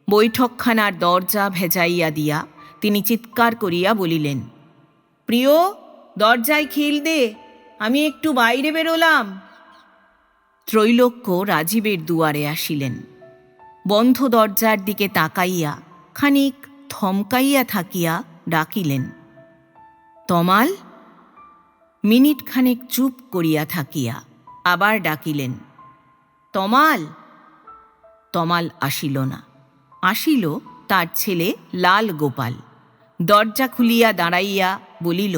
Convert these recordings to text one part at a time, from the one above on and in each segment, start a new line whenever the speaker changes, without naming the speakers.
বৈঠকখানার দরজা ভেজাইয়া দিয়া তিনি চিৎকার করিয়া বলিলেন, প্রিয়, দরজায় খিল দে, আমি একটু বাইরে বেরোলাম। ত্রৈলোক্য রাজীবের দুয়ারে আসিলেন। বন্ধ দরজার দিকে তাকাইয়া খানিক থমকাইয়া থাকিয়া ডাকিলেন, তমাল। মিনিট খানেক চুপ করিয়া থাকিয়া আবার ডাকিলেন, তমাল। তমাল আসিল না। আসিল তার ছেলে লাল গোপাল। দরজা খুলিয়া দাঁড়াইয়া বলিল,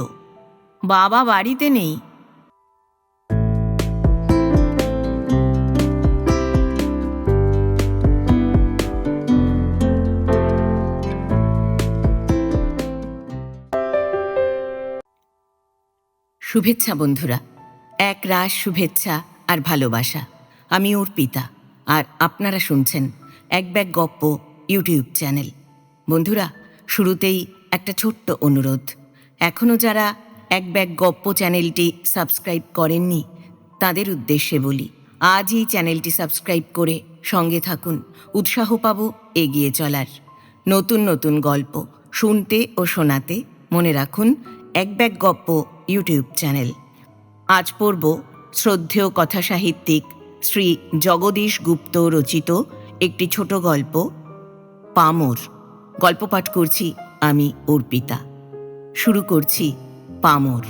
বাবা বাড়িতে নেই। শুভেচ্ছা বন্ধুরা, এক রাশ শুভেচ্ছা আর ভালোবাসা। আমি অর্পিতা, আর আপনারা শুনছেন এক ব্যাগ গপ্প ইউটিউব চ্যানেল। বন্ধুরা, শুরুতেই একটা ছোট্ট অনুরোধ। এখনও যারা এক ব্যাগ গপ্প চ্যানেলটি সাবস্ক্রাইব করেননি, তাদের উদ্দেশ্যে বলি, আজই চ্যানেলটি সাবস্ক্রাইব করে সঙ্গে থাকুন। উৎসাহ পাবো এগিয়ে চলার। নতুন নতুন গল্প শুনতে ও শোনাতে মনে রাখুন এক ব্যাগ গপ্প ইউটিউব চ্যানেল। আজ পড়ব শ্রদ্ধেয় কথাসাহিত্যিক শ্রী জগদীশ গুপ্ত রচিত একটি ছোট গল্প, পামর। গল্প পাঠ করছি আমি অর্পিতা। শুরু করছি পামর।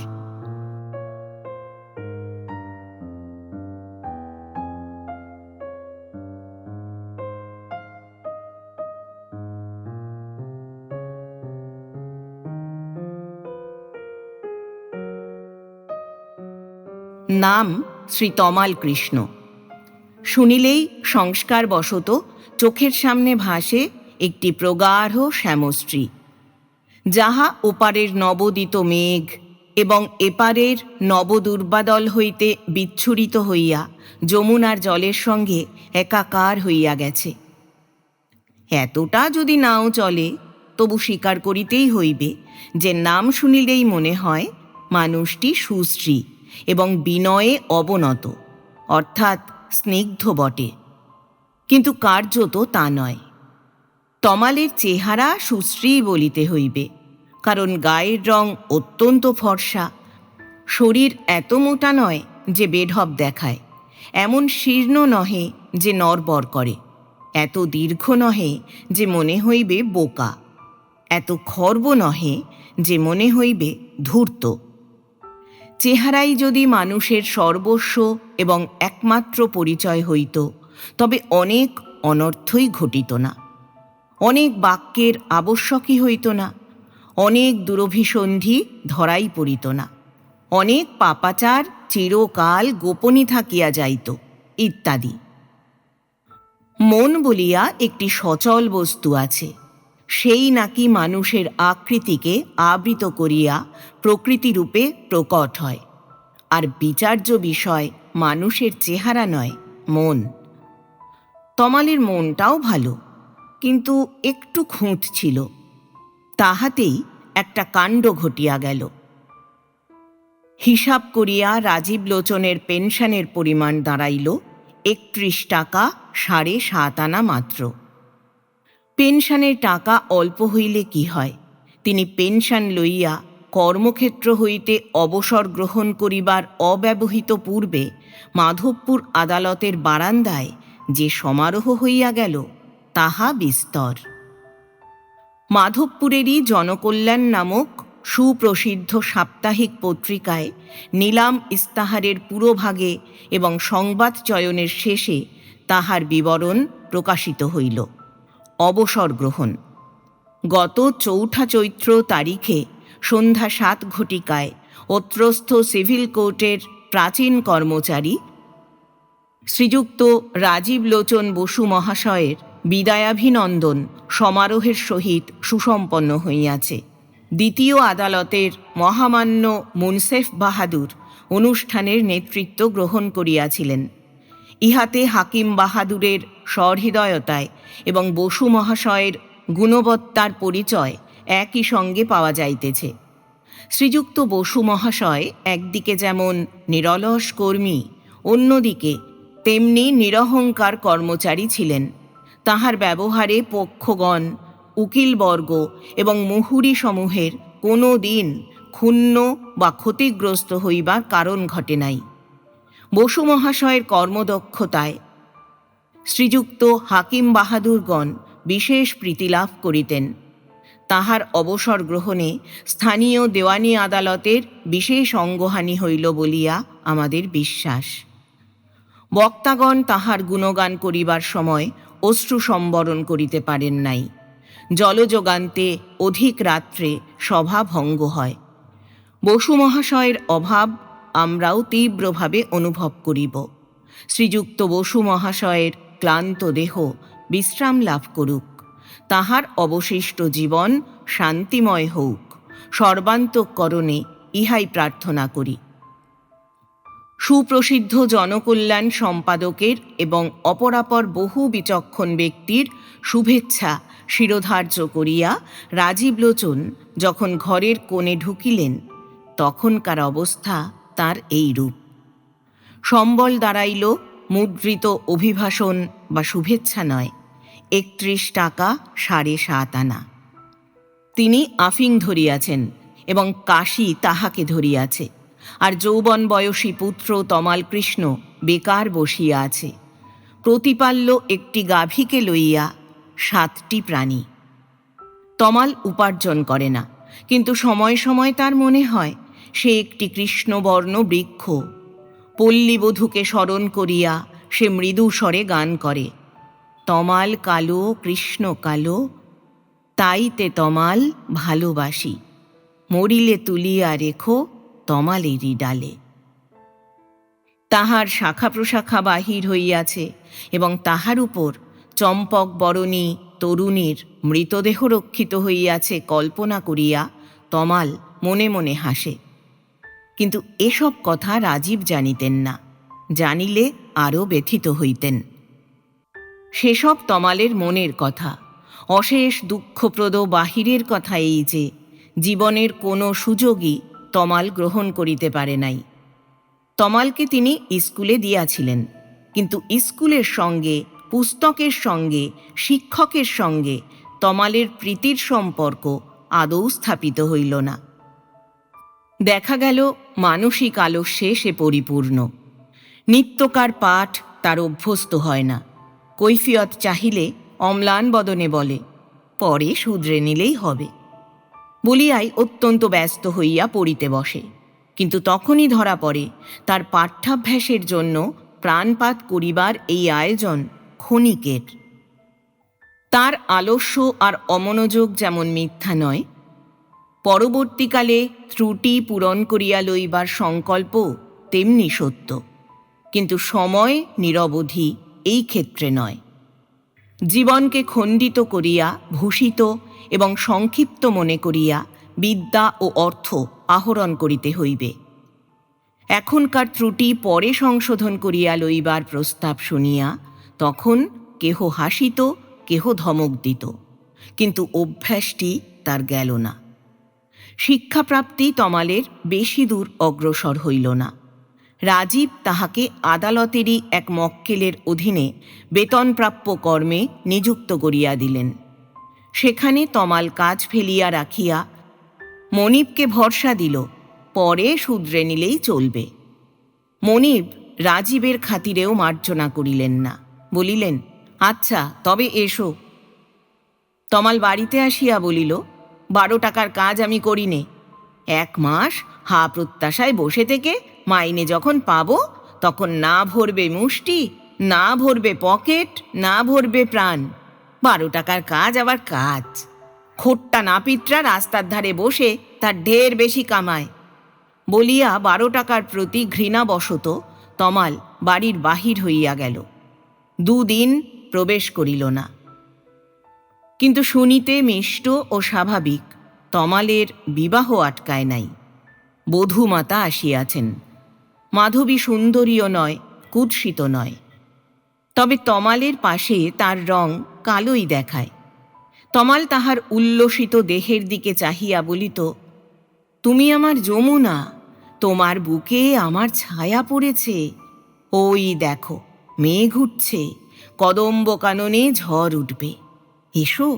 নাম শ্রী তমাল কৃষ্ণ। শুনিলেই সংস্কারবশত চোখের সামনে ভাসে একটি প্রগাঢ় শ্যামশ্রী, যাহা ওপারের নবোদিত মেঘ এবং এপারের নবদুর্বাদল হইতে বিচ্ছুরিত হইয়া যমুনার জলের সঙ্গে একাকার হইয়া গেছে। এতটা যদি নাও চলে, তবু স্বীকার করিতেই হইবে যে নাম শুনিলেই মনে হয় মানুষটি সুশ্রী এবং বিনয়ে অবনত, অর্থাৎ স্নিগ্ধ বটে, কিন্তু কার্যত তা নয়। তমালের চেহারা সুশ্রী বলিতে হইবে, কারণ গায়ের রং অত্যন্ত ফর্সা, শরীর এত মোটা নয় যে বেঢপ দেখায়, এমন শীর্ণ নহে যে নড়বড় করে, এত দীর্ঘ নহে যে মনে হইবে বোকা, এত খর্ব নহে যে মনে হইবে ধূর্ত। চেহারাই যদি মানুষের সর্বস্ব এবং একমাত্র পরিচয় হইত, তবে অনেক অনর্থই ঘটিত না, অনেক বাক্যের আবশ্যকই হইত না, অনেক দুরভিসন্ধি ধরাই পড়িত না, অনেক পাপাচার চিরকাল গোপনই থাকিয়া যাইত, ইত্যাদি। মন বলিয়া একটি সচল বস্তু আছে, সেই নাকি মানুষের আকৃতিকে আবৃত করিয়া প্রকৃতিরূপে প্রকট হয়। আর বিচার্য বিষয় মানুষের চেহারা নয়, মন। তমালের মনটাও ভালো, কিন্তু একটু খুঁত ছিল। তাহাতেই একটা কাণ্ড ঘটিয়া গেল। হিসাব করিয়া রাজীব লোচনের পেনশনের পরিমাণ দাঁড়াইল ৩১ টাকা ৭.৫ আনা মাত্র। পেনশনের টাকা অল্প হইলে কি হয়, তিনি পেনশন লইয়া কর্মক্ষেত্র হইতে অবসর গ্রহণ করিবার অব্যবহিত পূর্বে মাধবপুর আদালতের বারান্দায় যে সমারোহ হইয়া গেল, তাহা বিস্তর। মাধবপুরেরই জনকল্যাণ নামক সুপ্রসিদ্ধ সাপ্তাহিক পত্রিকায় নিলাম ইস্তাহারের পুরোভাগে এবং সংবাদ চয়নের শেষে তাহার বিবরণ প্রকাশিত হইল। অবসর গ্রহণ। গত ৪ঠা চৈত্র তারিখে সন্ধ্যা ৭ ঘটিকায় অত্রস্থ সিভিল কোর্টের প্রাচীন কর্মচারী শ্রীযুক্ত রাজীব লোচন বসু মহাশয়ের বিদায়াভিনন্দন সমারোহের সহিত সুসম্পন্ন হইয়াছে। দ্বিতীয় আদালতের মহামান্য মুনসেফ বাহাদুর অনুষ্ঠানের নেতৃত্ব গ্রহণ করিয়াছিলেন। ইহাতে হাকিম বাহাদুরের সহৃদয়তায় এবং বসু মহাশয়ের গুণবত্তার পরিচয় একই সঙ্গে পাওয়া যাইতেছে। শ্রীযুক্ত বসু মহাশয় একদিকে যেমন নিরলস কর্মী, অন্যদিকে তেমনি নিরহংকার কর্মচারী ছিলেন। তাহার ব্যবহারে পক্ষগণ, উকিলবর্গ এবং মুহুরী সমূহের কোনো দিন ক্ষুণ্ণ বা ক্ষতিগ্রস্ত হইবার কারণ ঘটে নাই। বসু মহাশয়ের কর্মদক্ষতায় শ্রীযুক্ত হাকিম বাহাদুরগণ বিশেষ প্রীতিলাভ করিতেন। তাহার অবসর গ্রহণে স্থানীয় দেওয়ানি আদালতের বিশেষ অঙ্গহানি হইল বলিয়া আমাদের বিশ্বাস। বক্তাগণ তাহার গুণগান করিবার সময় অশ্রু সম্বরণ করিতে পারেন নাই। জলযোগান্তে অধিক রাত্রে সভা ভঙ্গ হয়। বসু মহাশয়ের অভাব আমরাও তীব্রভাবে অনুভব করিব। শ্রীযুক্ত বসু মহাশয়ের ক্লান্ত দেহ বিশ্রাম লাভ করুক, তাহার অবশিষ্ট জীবন শান্তিময় হউক, সর্বান্তঃকরণে ইহাই প্রার্থনা করি। সুপ্রসিদ্ধ জনকল্যাণ সম্পাদকের এবং অপরাপর বহু বিচক্ষণ ব্যক্তির শুভেচ্ছা শিরোধার্য করিয়া রাজীবলোচন যখন ঘরের কোণে ঢুকিলেন, তখনকার অবস্থা তার এইরূপ। সম্বল দাঁড়াইল মুদ্রিত অভিভাষণ বা শুভেচ্ছা নয়, 31 টাকা 7.5 আনা। তিনি আফিং ধরিয়াছেন এবং কাশী তাহাকে ধরিয়াছে, আর যৌবন বয়সী পুত্র তমাল কৃষ্ণ বেকার বসিয়া আছে। প্রতিপাল্য একটি গাভীকে লইয়া 7টি প্রাণী। তমাল উপার্জন করে না, কিন্তু সময় সময় তার মনে হয় সে একটি কৃষ্ণবর্ণ বৃক্ষ। পল্লীবধূকে স্মরণ করিয়া সে মৃদু স্বরে গান করে, তমাল কালো কৃষ্ণ কালো, তাইতে তমাল ভালোবাসি, মরিলে তুলিয়া রেখো তমালেরই ডালে। তাহার শাখা প্রশাখা বাহির হইয়াছে এবং তাহার উপর চম্পক বরণী তরুণীর মৃতদেহ রক্ষিত হইয়াছে কল্পনা করিয়া তমাল মনে মনে হাসে। কিন্তু এসব কথা রাজীব জানিতেন না, জানিলে আরও ব্যথিত হইতেন। সেসব তমালের মনের কথা। অশেষ দুঃখপ্রদ বাহিরের কথা এই যে, জীবনের কোনো সুযোগই তমাল গ্রহণ করিতে পারে নাই। তমালকে তিনি স্কুলে দিয়াছিলেন, কিন্তু স্কুলের সঙ্গে, পুস্তকের সঙ্গে, শিক্ষকের সঙ্গে তমালের প্রীতির সম্পর্ক আদৌ স্থাপিত হইল না। দেখা গেল মানসিক আলস্যে সে পরিপূর্ণ। নিত্যকার পাঠ তার অভ্যস্ত হয় না। কৈফিয়ত চাহিলে অম্লান বদনে বলে, পরে শুধরে নিলেই হবে বলিয়াই অত্যন্ত ব্যস্ত হইয়া পড়িতে বসে। কিন্তু তখনই ধরা পড়ে তার পাঠ্যাভ্যাসের জন্য প্রাণপাত করিবার এই আয়োজন ক্ষণিকের। তার আলস্য আর অমনোযোগ যেমন মিথ্যা নয়, পরবর্তীকালে ত্রুটি পূরণ করিয়া লইবার সংকল্প তেমনি সত্য, কিন্তু সময় নিরবধি এই ক্ষেত্রে নয়। জীবনকে খণ্ডিত করিয়া, ভূষিত এবং সংক্ষিপ্ত মনে করিয়া বিদ্যা ও অর্থ আহরণ করিতে হইবে। এখনকার ত্রুটি পরে সংশোধন করিয়া লইবার প্রস্তাব শুনিয়া তখন কেহ হাসিত, কেহ ধমক দিত, কিন্তু অভ্যাসটি তার গেল না। শিক্ষাপ্রাপ্তি তমালের বেশি দূর অগ্রসর হইল না। রাজীব তাহাকে আদালতেরই এক মক্কেলের অধীনে বেতনপ্রাপ্য কর্মে নিযুক্ত করিয়া দিলেন। সেখানে তমাল কাজ ফেলিয়া রাখিয়া মনিবকে ভরসা দিল, পরে শুধরে নিলেই চলবে। মনিব রাজীবের খাতিরেও মার্জনা করিলেন না, বলিলেন, আচ্ছা তবে এসো। তমাল বাড়িতে আসিয়া বলিল, 12 টাকার কাজ আমি করিনে। 1 মাস হা প্রত্যাশায় বসে থেকে মাইনে যখন পাবো, তখন না ভরবে মুষ্টি, না ভরবে পকেট, না ভরবে প্রাণ। 12 টাকার কাজ আবার কাজ। খোট্টা নাপিতরা রাস্তার ধারে বসে তার ঢের বেশি কামায় বলিয়া 12 টাকার প্রতি ঘৃণাবশত তমাল বাড়ির বাহির হইয়া গেল। 2 দিন প্রবেশ করিল না। কিন্তু শুনিতে মিষ্ট ও স্বাভাবিক, তমালের বিবাহ আটকায় নাই। বধূমাতা আসিয়াছেন। মাধবী সুন্দরীও নয়, কুৎসিত নয়, তবে তমালের পাশে তার রং কালোই দেখায়। তমাল তাহার উল্লসিত দেহের দিকে চাহিয়া বলিত, তুমি আমার যমুনা, তোমার বুকে আমার ছায়া পড়েছে। ওই দেখো মেঘ উঠছে, কদম্ব কাননে ঝড় উঠবে। এসো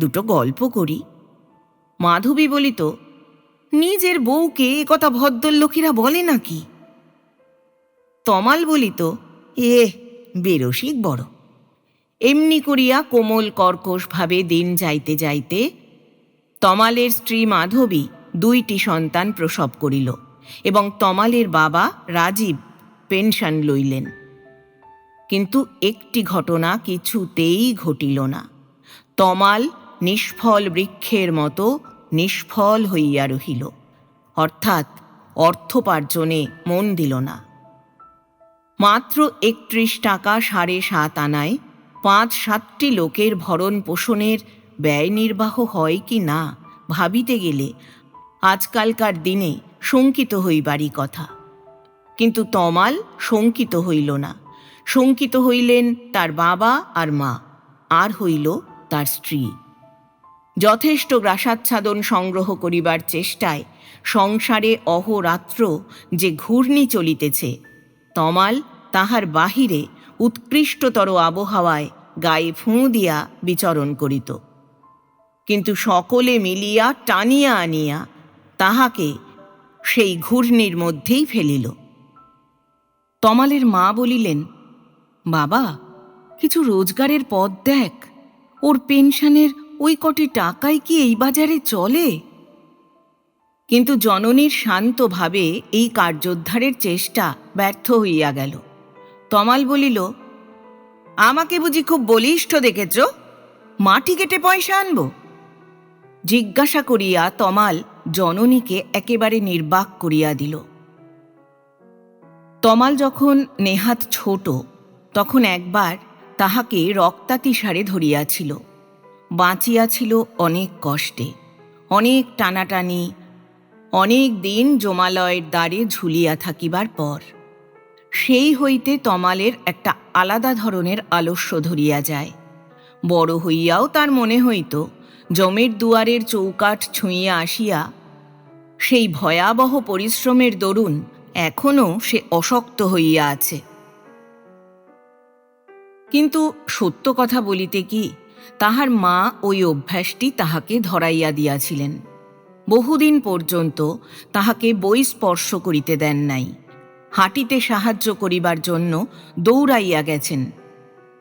দুটো গল্প করি। মাধবী বলিত, নিজের বউকে এ কথা ভদ্রলোকেরা বলে নাকি? তমাল বলিত, বেরসিক বড়। এমনি করিয়া কোমল কর্কশভাবে দিন যাইতে যাইতে তমালের স্ত্রী মাধবী 2টি সন্তান প্রসব করিল এবং তমালের বাবা রাজীব পেনশন লইলেন। কিন্তু একটি ঘটনা কিছুতেই ঘটিল না। তমাল নিষ্ফল বৃক্ষের মতো নিষ্ফল হইয়া রহিল, অর্থাৎ অর্থোপার্জনে মন দিল না। মাত্র 31 টাকা 7.5 আনায় 5-7টি লোকের ভরণ পোষণের ব্যয় নির্বাহ হয় কি না ভাবিতে গেলে আজকালকার দিনে শঙ্কিত হইবারই কথা। কিন্তু তমাল শঙ্কিত হইল না। শঙ্কিত হইলেন তার বাবা আর মা, আর হইল তার স্ত্রী। যথেষ্ট গ্রাসাচ্ছাদন সংগ্রহ করিবার চেষ্টায় সংসারে অহোরাত্র যে ঘূর্ণি চলিতেছে, তমাল তাহার বাহিরে উৎকৃষ্টতর আবহাওয়ায় গায়ে ফুঁ দিয়া বিচরণ করিত। কিন্তু সকলে মিলিয়া টানিয়া আনিয়া তাহাকে সেই ঘূর্ণির মধ্যেই ফেলিল। তমালের মা বলিলেন, বাবা, কিছু রোজগারের পথ দেখ। ওর পেনশনের ওই কটি টাকায় কি এই বাজারে চলে? কিন্তু জননীর শান্তভাবে এই কার্যোদ্ধারের চেষ্টা ব্যর্থ হইয়া গেল। তমাল বলিল, আমাকে বুঝি খুব বলিষ্ঠ দেখেছ? মাটি কেটে পয়সা আনব? জিজ্ঞাসা করিয়া তমাল জননীকে একেবারে নির্বাক করিয়া দিল। তমাল যখন নেহাত ছোট, তখন একবার তাহাকে রক্তাতিসারে ধরিয়াছিল। বাঁচিয়াছিল অনেক কষ্টে, অনেক টানাটানি, অনেক দিন যমালয়ের দ্বারে ঝুলিয়া থাকিবার পর। সেই হইতে তমালের একটা আলাদা ধরনের আলস্য ধরিয়া যায়। বড় হইয়াও তার মনে হইত যমের দুয়ারের চৌকাঠ ছুঁইয়া আসিয়া সেই ভয়াবহ পরিশ্রমের দরুন এখনও সে অশক্ত হইয়া আছে। কিন্তু সত্য কথা বলিতে কি, তাহার মা ওই অভ্যাসটি তাহাকে ধরাইয়া দিয়াছিলেন। বহুদিন পর্যন্ত তাহাকে বই স্পর্শ করিতে দেন নাই। হাঁটিতে সাহায্য করিবার জন্য দৌড়াইয়া গেছেন।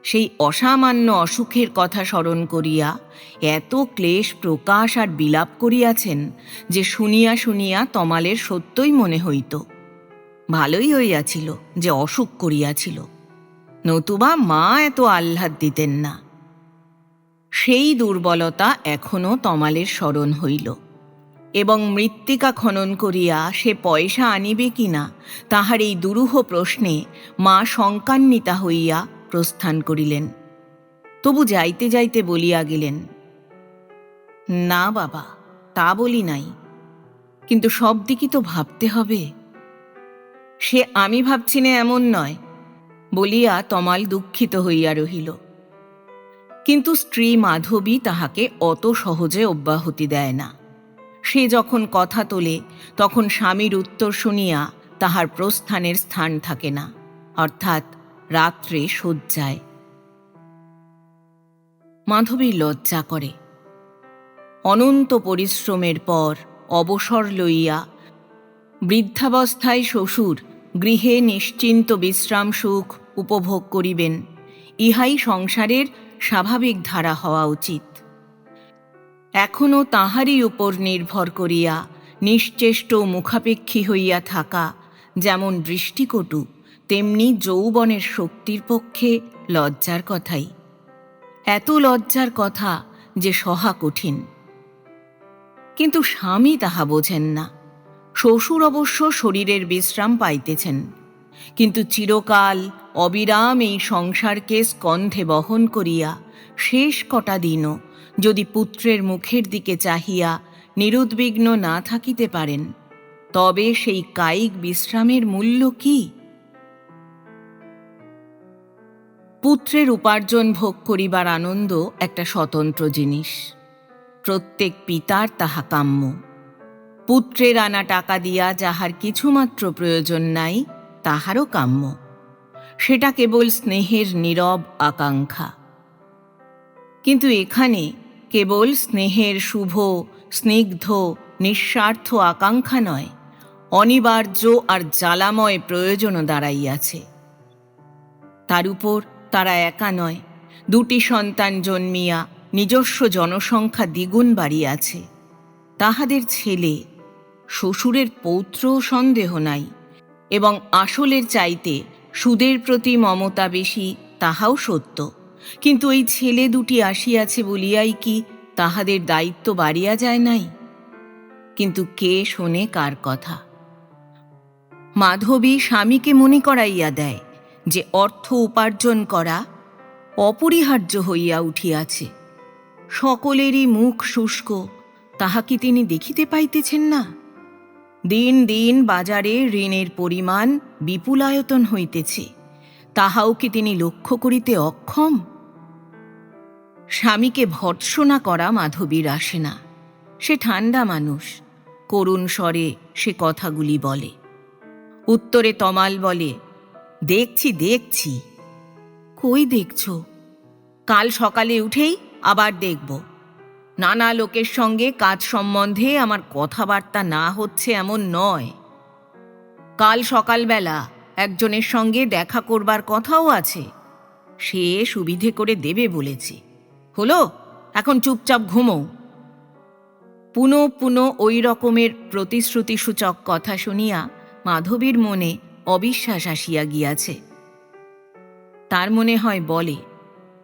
সেই অসামান্য অসুখের কথা স্মরণ করিয়া এত ক্লেশ প্রকাশ আর বিলাপ করিয়াছেন যে শুনিয়া শুনিয়া তমালের সত্যই মনে হইত ভালোই হইয়াছিল যে অসুখ করিয়াছিল, নতুবা মা এত আহ্লাদ দিতেন না। সেই দুর্বলতা এখনও তমালের স্মরণ হইল এবং মৃত্তিকা খনন করিয়া সে পয়সা আনিবে কিনা তাহার এই দুরূহ প্রশ্নে মা শঙ্কান্বিতা হইয়া প্রস্থান করিলেন। তবু যাইতে যাইতে বলিয়া গেলেন, না বাবা, তা বলি নাই, কিন্তু সব দিকই তো ভাবতে হবে। সে আমি ভাবছি না এমন নয় বলিয়া তমাল দুঃখিত হইয়া রহিল। কিন্তু স্ত্রী মাধবী তাহাকে অত সহজে অব্যাহতি দেয় না। সে যখন কথা তোলে তখন স্বামীর উত্তর শুনিয়া তাহার প্রস্থানের স্থান থাকে না, অর্থাৎ রাত্রে শয্যায়। মাধবীর লজ্জা করে। অনন্ত পরিশ্রমের পর অবসর লইয়া বৃদ্ধাবস্থায় শ্বশুর গৃহে নিশ্চিন্ত বিশ্রাম সুখ উপভোগ করিবেন, ইহাই সংসারের স্বাভাবিক ধারা হওয়া উচিত। এখনও তাহারই উপর নির্ভর করিয়া নিশ্চেষ্ট মুখাপেক্ষী হইয়া থাকা যেমন দৃষ্টিকটু, তেমনি যৌবনের শক্তির পক্ষে লজ্জার কথাই। এত লজ্জার কথা যে সহা কঠিন। কিন্তু স্বামী তাহা বোঝেন না। শ্বশুর অবশ্য শরীরের বিশ্রাম পাইতেছেন, কিন্তু চিরকাল অবিরাম এই সংসারকে স্কন্ধে বহন করিয়া শেষ কটা দিনও যদি পুত্রের মুখের দিকে চাহিয়া নিরুদ্বিগ্ন না থাকিতে পারেন, তবে সেই কায়িক বিশ্রামের মূল্য কি? পুত্রের উপার্জন ভোগ করিবার আনন্দ একটা স্বতন্ত্র জিনিস। প্রত্যেক পিতার তাহা কাম্য। পুত্রের আনা টাকা দিয়া যাহার কিছুমাত্র প্রয়োজন নাই, তাহারও কাম্য। সেটা কেবল স্নেহের নীরব আকাঙ্ক্ষা। কিন্তু এখানে কেবল স্নেহের শুভ, স্নিগ্ধ, নিঃস্বার্থ আকাঙ্ক্ষা নয়, অনিবার্য আর জ্বালাময় প্রয়োজনও দাঁড়াইয়াছে। তার উপর তারা একা নয়, 2টি সন্তান জন্মিয়া নিজস্ব জনসংখ্যা দ্বিগুণ বাড়িয়াছে। তাহাদের ছেলে, শ্বশুরের পৌত্র সন্দেহ নাই, এবং আসলের চাইতে সুদের প্রতি মমতা বেশি, তাহাও সত্য। কিন্তু এই ছেলে 2টি আসিয়াছে বলিয়াই কি তাহাদের দায়িত্ব বাড়িয়া যায় নাই? কিন্তু কে শোনে কার কথা? মাধবী স্বামীকে মনে করাইয়া দেয় যে অর্থ উপার্জন করা অপরিহার্য হইয়া উঠিয়াছে। সকলেরই মুখ শুষ্ক, তাহা কি তিনি দেখিতে পাইতেছেন না? দিন দিন বাজারে ঋণের পরিমাণ বিপুলায়তন হইতেছে, তাহাও কি তিনি লক্ষ্য করিতে অক্ষম? স্বামীকে ভর্ৎসনা করা মাধবীর আসে না। সে ঠান্ডা মানুষ, করুণ স্বরে সে কথাগুলি বলে। উত্তরে তমাল বলে, দেখছি দেখছি। কই দেখছ? কাল সকালে উঠেই আবার দেখব। নানা লোকের সঙ্গে কাজ সম্বন্ধে আমার কথাবার্তা না হচ্ছে এমন নয়। কাল সকালবেলা একজনের সঙ্গে দেখা করবার কথাও আছে, সে সুবিধে করে দেবে বলেছে। হলো, এখন চুপচাপ ঘুমো। পুনঃ পুনঃ ওই রকমের প্রতিশ্রুতিসূচক কথা শুনিয়া মাধবীর মনে অবিশ্বাস আসিয়া গিয়াছে। তার মনে হয় বলে,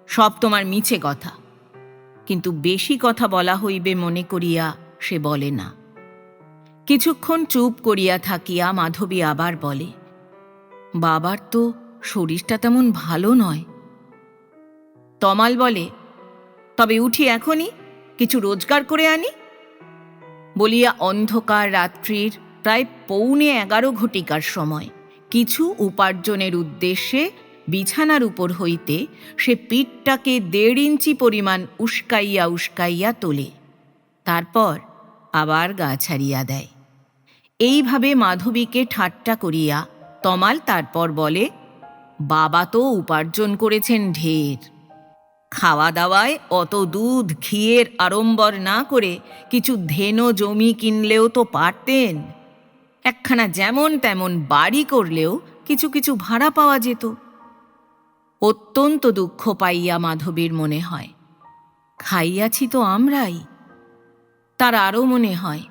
সব তোমার মিছে কথা। কিন্তু বেশি কথা বলা হইবে মনে করিয়া সে বলে না। কিছুক্ষণ চুপ করিয়া থাকিয়া মাধবী আবার বলে, বাবার তো শরীরটা তেমন ভালো নয়। তমাল বলে, তবে উঠি এখনই, কিছু রোজগার করে আনি। বলিয়া অন্ধকার রাত্রির প্রায় 11:15 ঘটিকার সময় কিছু উপার্জনের উদ্দেশ্যে বিছানার উপর হইতে সে পিঠটাকে 1.5 ইঞ্চি পরিমাণ উস্কাইয়া উস্কাইয়া তোলে, তারপর আবার গা ছাড়িয়া দেয়। এইভাবে মাধবীকে ঠাট্টা করিয়া তমাল তারপর বলে, বাবা তো উপার্জন করেছেন ঢের। খাওয়া দাওয়ায় অত দুধ ঘিয়ের আড়ম্বর না করে কিছু ধেনো জমি কিনলেও তো পারতেন। একখানা যেমন তেমন বাড়ি করলেও কিছু কিছু ভাড়া পাওয়া যেত। অত্যন্ত দুঃখ পাইয়া মাধবীর মনে হয়, খাইয়াছি তো আমরাই। তার আরও মনে হয়,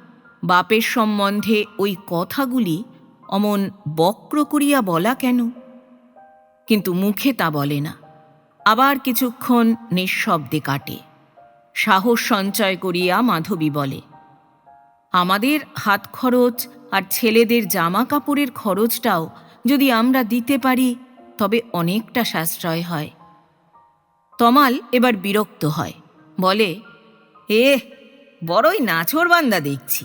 বাপের সম্বন্ধে ওই কথাগুলি অমন বক্র করিয়া বলা কেন? কিন্তু মুখে তা বলে না। আবার কিছুক্ষণ নিঃশব্দে কাটে। সাহস সঞ্চয় করিয়া মাধবী বলে, আমাদের হাত খরচ আর ছেলেদের জামা কাপড়ের খরচটাও যদি আমরা দিতে পারি তবে অনেকটা সাশ্রয় হয়। তমাল এবার বিরক্ত হয়, বলে, বড়ই নাছোড়বান্দা দেখছি।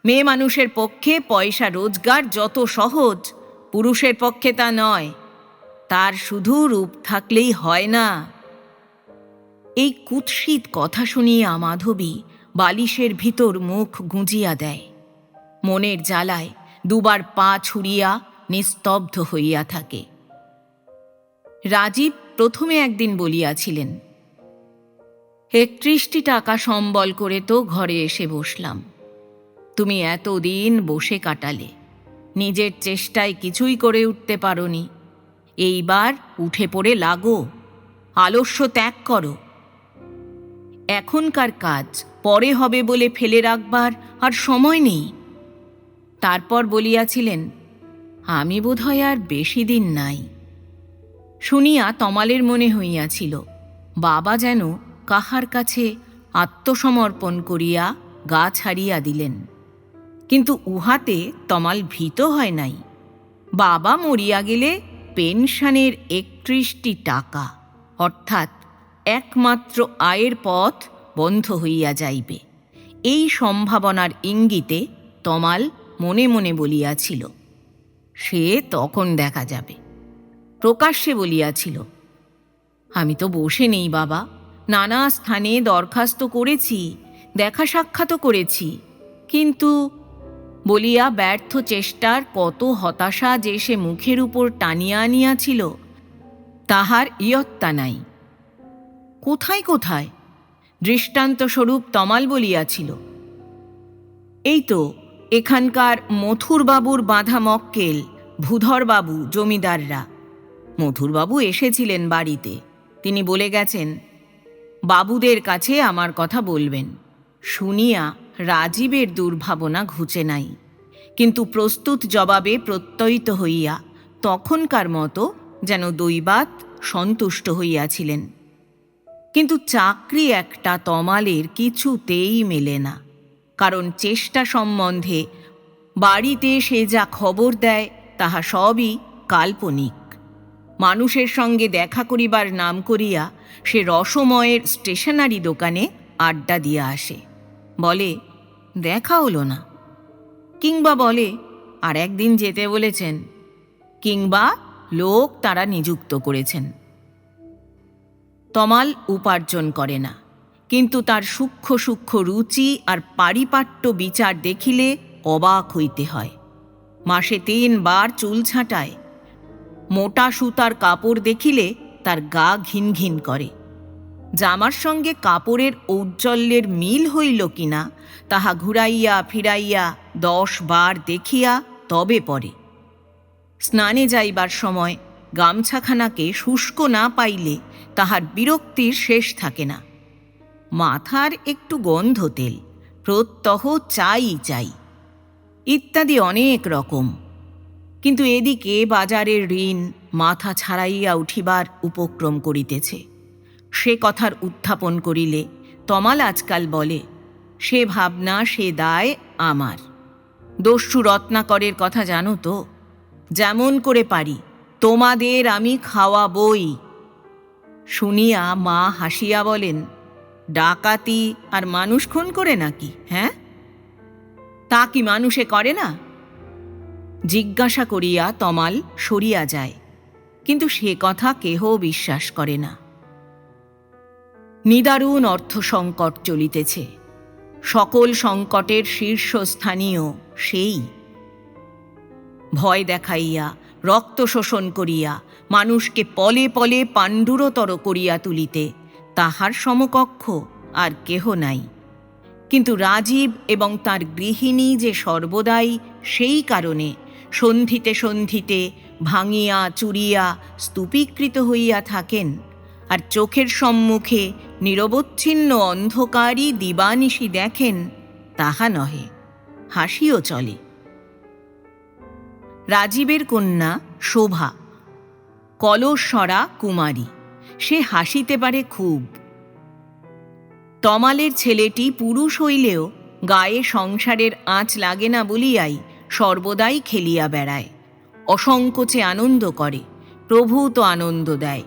মেয়ে মানুষের পক্ষে পয়সা রোজগার যত সহজ, পুরুষের পক্ষে তা নয়। তার শুধু রূপ থাকলেই হয় না। এই কুৎসিত কথা শুনিয়া মাধবী বালিশের ভিতর মুখ গুঁজিয়া দেয়। মনের জ্বালায় 2বার পা ছুড়িয়া নিস্তব্ধ হইয়া থাকে। রাজীব প্রথমে একদিন বলিয়াছিলেন, 31টি টাকা সম্বল করে তো ঘরে এসে বসলাম। তুমি এতদিন বসে কাটালে, নিজের চেষ্টায় কিছুই করে উঠতে পারোনি। এইবার উঠে পড়ে লাগো, আলস্য ত্যাগ করো। এখনকার কাজ পরে হবে বলে ফেলে রাখবার আর সময় নেই। তারপর বলিয়াছিলেন, আমি বোধহয় আর বেশি দিন নাই। শুনিয়া তমালের মনে হইয়াছিল, বাবা যেন কাহার কাছে আত্মসমর্পণ করিয়া গা ছাড়িয়া দিলেন। কিন্তু উহাতে তমাল ভীত হয় নাই। বাবা মরিয়া গেলে পেনশনের 31টি টাকা অর্থাৎ একমাত্র আয়ের পথ বন্ধ হইয়া যাইবে, এই সম্ভাবনার ইঙ্গিতে তমাল মনে মনে বলিয়াছিল, সে তখন দেখা যাবে। প্রকাশ্যে বলিয়াছিল, আমি তো বসে নেই বাবা, নানা স্থানে দরখাস্ত করেছি, দেখা সাক্ষাৎও করেছি, কিন্তু বলিয়া ব্যর্থ চেষ্টার কত হতাশা যে সে মুখের উপর টানিয়া আনিয়াছিল তাহার ইয়ত্তা নাই। কোথায় কোথায় দৃষ্টান্তস্বরূপ তমাল বলিয়াছিল। এই তো এখানকার মথুরবাবুর বাঁধা মক্কেল ভূধরবাবু জমিদাররা। মথুরবাবু এসেছিলেন বাড়িতে। তিনি বলে গেছেন, বাবুদের কাছে আমার কথা বলবেন। শুনিয়া রাজীবের দুর্ভাবনা ঘুচে নাই, কিন্তু প্রস্তুত জবাবে প্রত্যয়িত হইয়া তখনকার মতো যেন দৈবাৎ সন্তুষ্ট হইয়াছিলেন। কিন্তু চাকরি একটা তমালের কিছুতেই মেলে না, কারণ চেষ্টা সম্বন্ধে বাড়িতে সে যা খবর দেয় তাহা সবই কাল্পনিক। মানুষের সঙ্গে দেখা করিবার নাম করিয়া সে রসময়ের স্টেশনারি দোকানে আড্ডা দিয়া আসে। বলে, দেখা হলো না, কিংবা বলে আর একদিন যেতে বলেছেন, কিংবা লোক তারা নিযুক্ত করেছেন। তমাল উপার্জন করে না, কিন্তু তার সূক্ষ্ম সূক্ষ্ম রুচি আর পারিপাট্য বিচার দেখিলে অবাক হইতে হয়। মাসে 3 বার চুল ছাঁটায়। মোটা সুতার কাপড় দেখিলে তার গা ঘিন ঘিন করে। জামার সঙ্গে কাপড়ের ঔজ্জ্বল্যের মিল হইল কিনা তাহা ঘুরাইয়া ফিরাইয়া 10 বার দেখিয়া তবে পরে। স্নানে যাইবার সময় গামছাখানাকে শুষ্ক না পাইলে তাহার বিরক্তির শেষ থাকে না। মাথার একটু গন্ধ তেল প্রত্যহ চাই চাই, ইত্যাদি অনেক রকম। কিন্তু এদিকে বাজারের ঋণ মাথা ছাড়াইয়া উঠিবার উপক্রম করিতেছে। সে কথার উত্থাপন করিলে তমাল আজকাল বলে, সে ভাবনা সে দায় আমার। দস্যু রত্নাকরের কথা জানো তো? যেমন করে পারি তোমাদের আমি খাওয়াবই। শুনিয়া মা হাসিয়া বলেন, ডাকাতি আর মানুষ খুন করে নাকি? হ্যাঁ, তা কি মানুষে করে না? জিজ্ঞাসা করিয়া তমাল সরিয়া যায়, কিন্তু সে কথা কেহ বিশ্বাস করে না। নিদারুণ অর্থ সংকট চলিতেছে। সকল সংকটের শীর্ষস্থানীয় সেই। ভয় দেখাইয়া, রক্ত শোষণ করিয়া, মানুষকে পলে পলে পাণ্ডুরতর করিয়া তুলিতে তাহার সমকক্ষ আর কেহ নাই। কিন্তু রাজীব এবং তার গৃহিণী যে সর্বদাই সেই কারণে সন্ধিতে সন্ধিতে ভাঙিয়া চুরিয়া স্তূপীকৃত হইয়া থাকেন, আর চোখের সম্মুখে নিরবচ্ছিন্ন অন্ধকারই দিবানিশি দেখেন, তাহা নহে, হাসিও চলে। রাজীবের কন্যা শোভা কলস্বরা কুমারী, সে হাসিতে পারে খুব। তমালের ছেলেটি পুরুষ হইলেও গায়ে সংসারের আঁচ লাগে না বলিয়াই সর্বদাই খেলিয়া বেড়ায়, অসংকোচে আনন্দ করে, প্রভূত আনন্দ দেয়।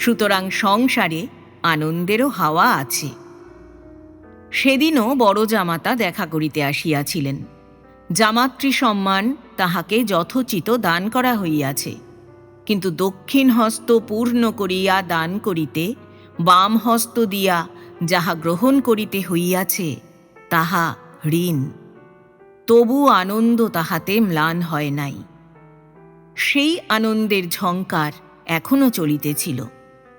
সুতরাং সংসারে আনন্দেরও হাওয়া আছে। সেদিনও বড় জামাতা দেখা করিতে আসিয়াছিলেন। জামাতৃ সম্মান তাহাকে যথোচিত দান করা হইয়াছে, কিন্তু দক্ষিণ হস্ত পূর্ণ করিয়া দান করিতে বাম হস্ত দিয়া যাহা গ্রহণ করিতে হইয়াছে তাহা ঋণ। তবু আনন্দ তাহাতে ম্লান হয় নাই। সেই আনন্দের ঝঙ্কার এখনো চলিতেছিল।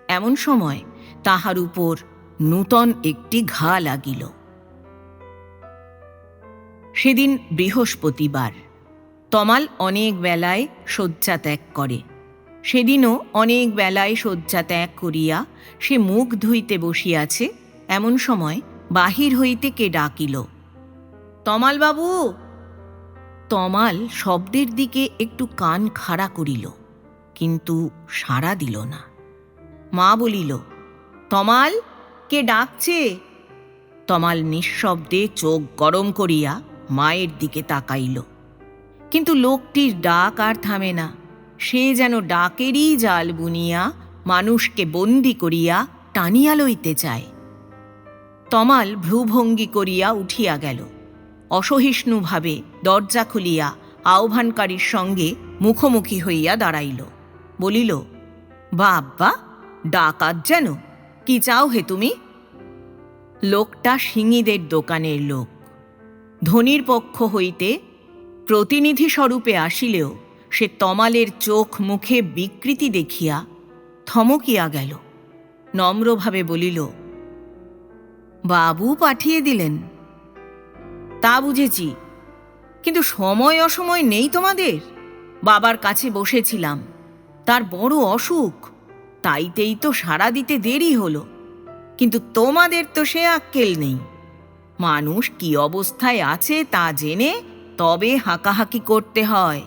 এমন সময় তাহার উপর নূতন একটি ঘা লাগিল। সেদিন বৃহস্পতিবার। তমাল অনেক বেলায় শয্যা ত্যাগ করে। সেদিনও অনেক বেলায় শয্যা ত্যাগ করিয়া সে মুখ ধুইতে বসিয়াছে। এমন সময় বাহির হইতে কে ডাকিল, তমাল বাবু। তমাল শব্দের দিকে একটু কান খাড়া করিল, কিন্তু সাড়া দিল না। মা বলিল, তমাল, কে ডাকছে? তমাল নিঃশব্দে চোখ গরম করিয়া মায়ের দিকে তাকাইল, কিন্তু লোকটির ডাক আর থামে না। সে যেন ডাকেরই জাল বুনিয়া মানুষকে বন্দি করিয়া টানিয়া লইতে চায়। তমাল ভ্রুভঙ্গি করিয়া উঠিয়া গেল। অসহিষ্ণুভাবে দরজা খুলিয়া আহ্বানকারীর সঙ্গে মুখোমুখি হইয়া দাঁড়াইল। বলিল, বাবা, ডাকাত যেন। কি চাও হে তুমি? লোকটা সিঙিদের দোকানের লোক। ধনীর পক্ষ হইতে প্রতিনিধি স্বরূপে আসিলেও সে তমালের চোখ মুখে বিকৃতি দেখিয়া থমকিয়া গেল, নম্রভাবে বলিল, বাবু পাঠিয়ে দিলেন? তা বুঝেছি, কিন্তু সময় অসময় নেই তোমাদের? বাবার কাছে বসেছিলাম, তার বড় অসুখ, তাইতেই তো সাড়া দিতে দেরি হলো। কিন্তু তোমাদের তো সে আক্কেল নেই। মানুষ কি অবস্থায় আছে তা জেনে তবে হাঁকাহাঁকি করতে হয়।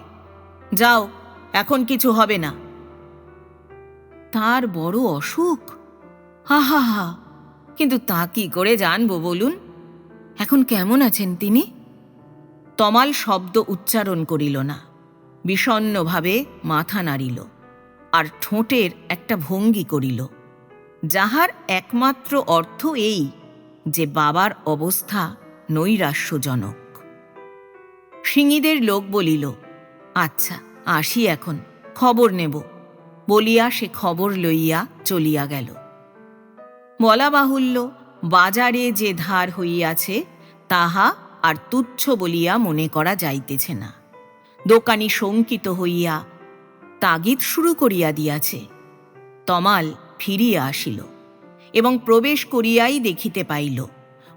যাও, এখন কিছু হবে না। তার বড় অসুখ? হা হা হা, কিন্তু তা কি করে জানবো বলুন? এখন কেমন আছেন তিনি? তমাল শব্দ উচ্চারণ করিল না, বিষণ্ণভাবে মাথা নাড়িল আর ঠোঁটের একটা ভঙ্গি করিল, যাহার একমাত্র অর্থ এই যে বাবার অবস্থা নৈরাশ্যজনক। সিঙিদের লোক বলিল, আচ্ছা আসি, এখন খবর নেব, বলিয়া সে খবর লইয়া চলিয়া গেল। বলা বাহুল্য, বাজারে যে ধার হইয়াছে তাহা আর তুচ্ছ বলিয়া মনে করা যাইতেছে না। দোকানি শঙ্কিত হইয়া তাগিদ শুরু করিয়া দিয়াছে। তমাল ফিরিয়া আসিল এবং প্রবেশ করিয়াই দেখিতে পাইল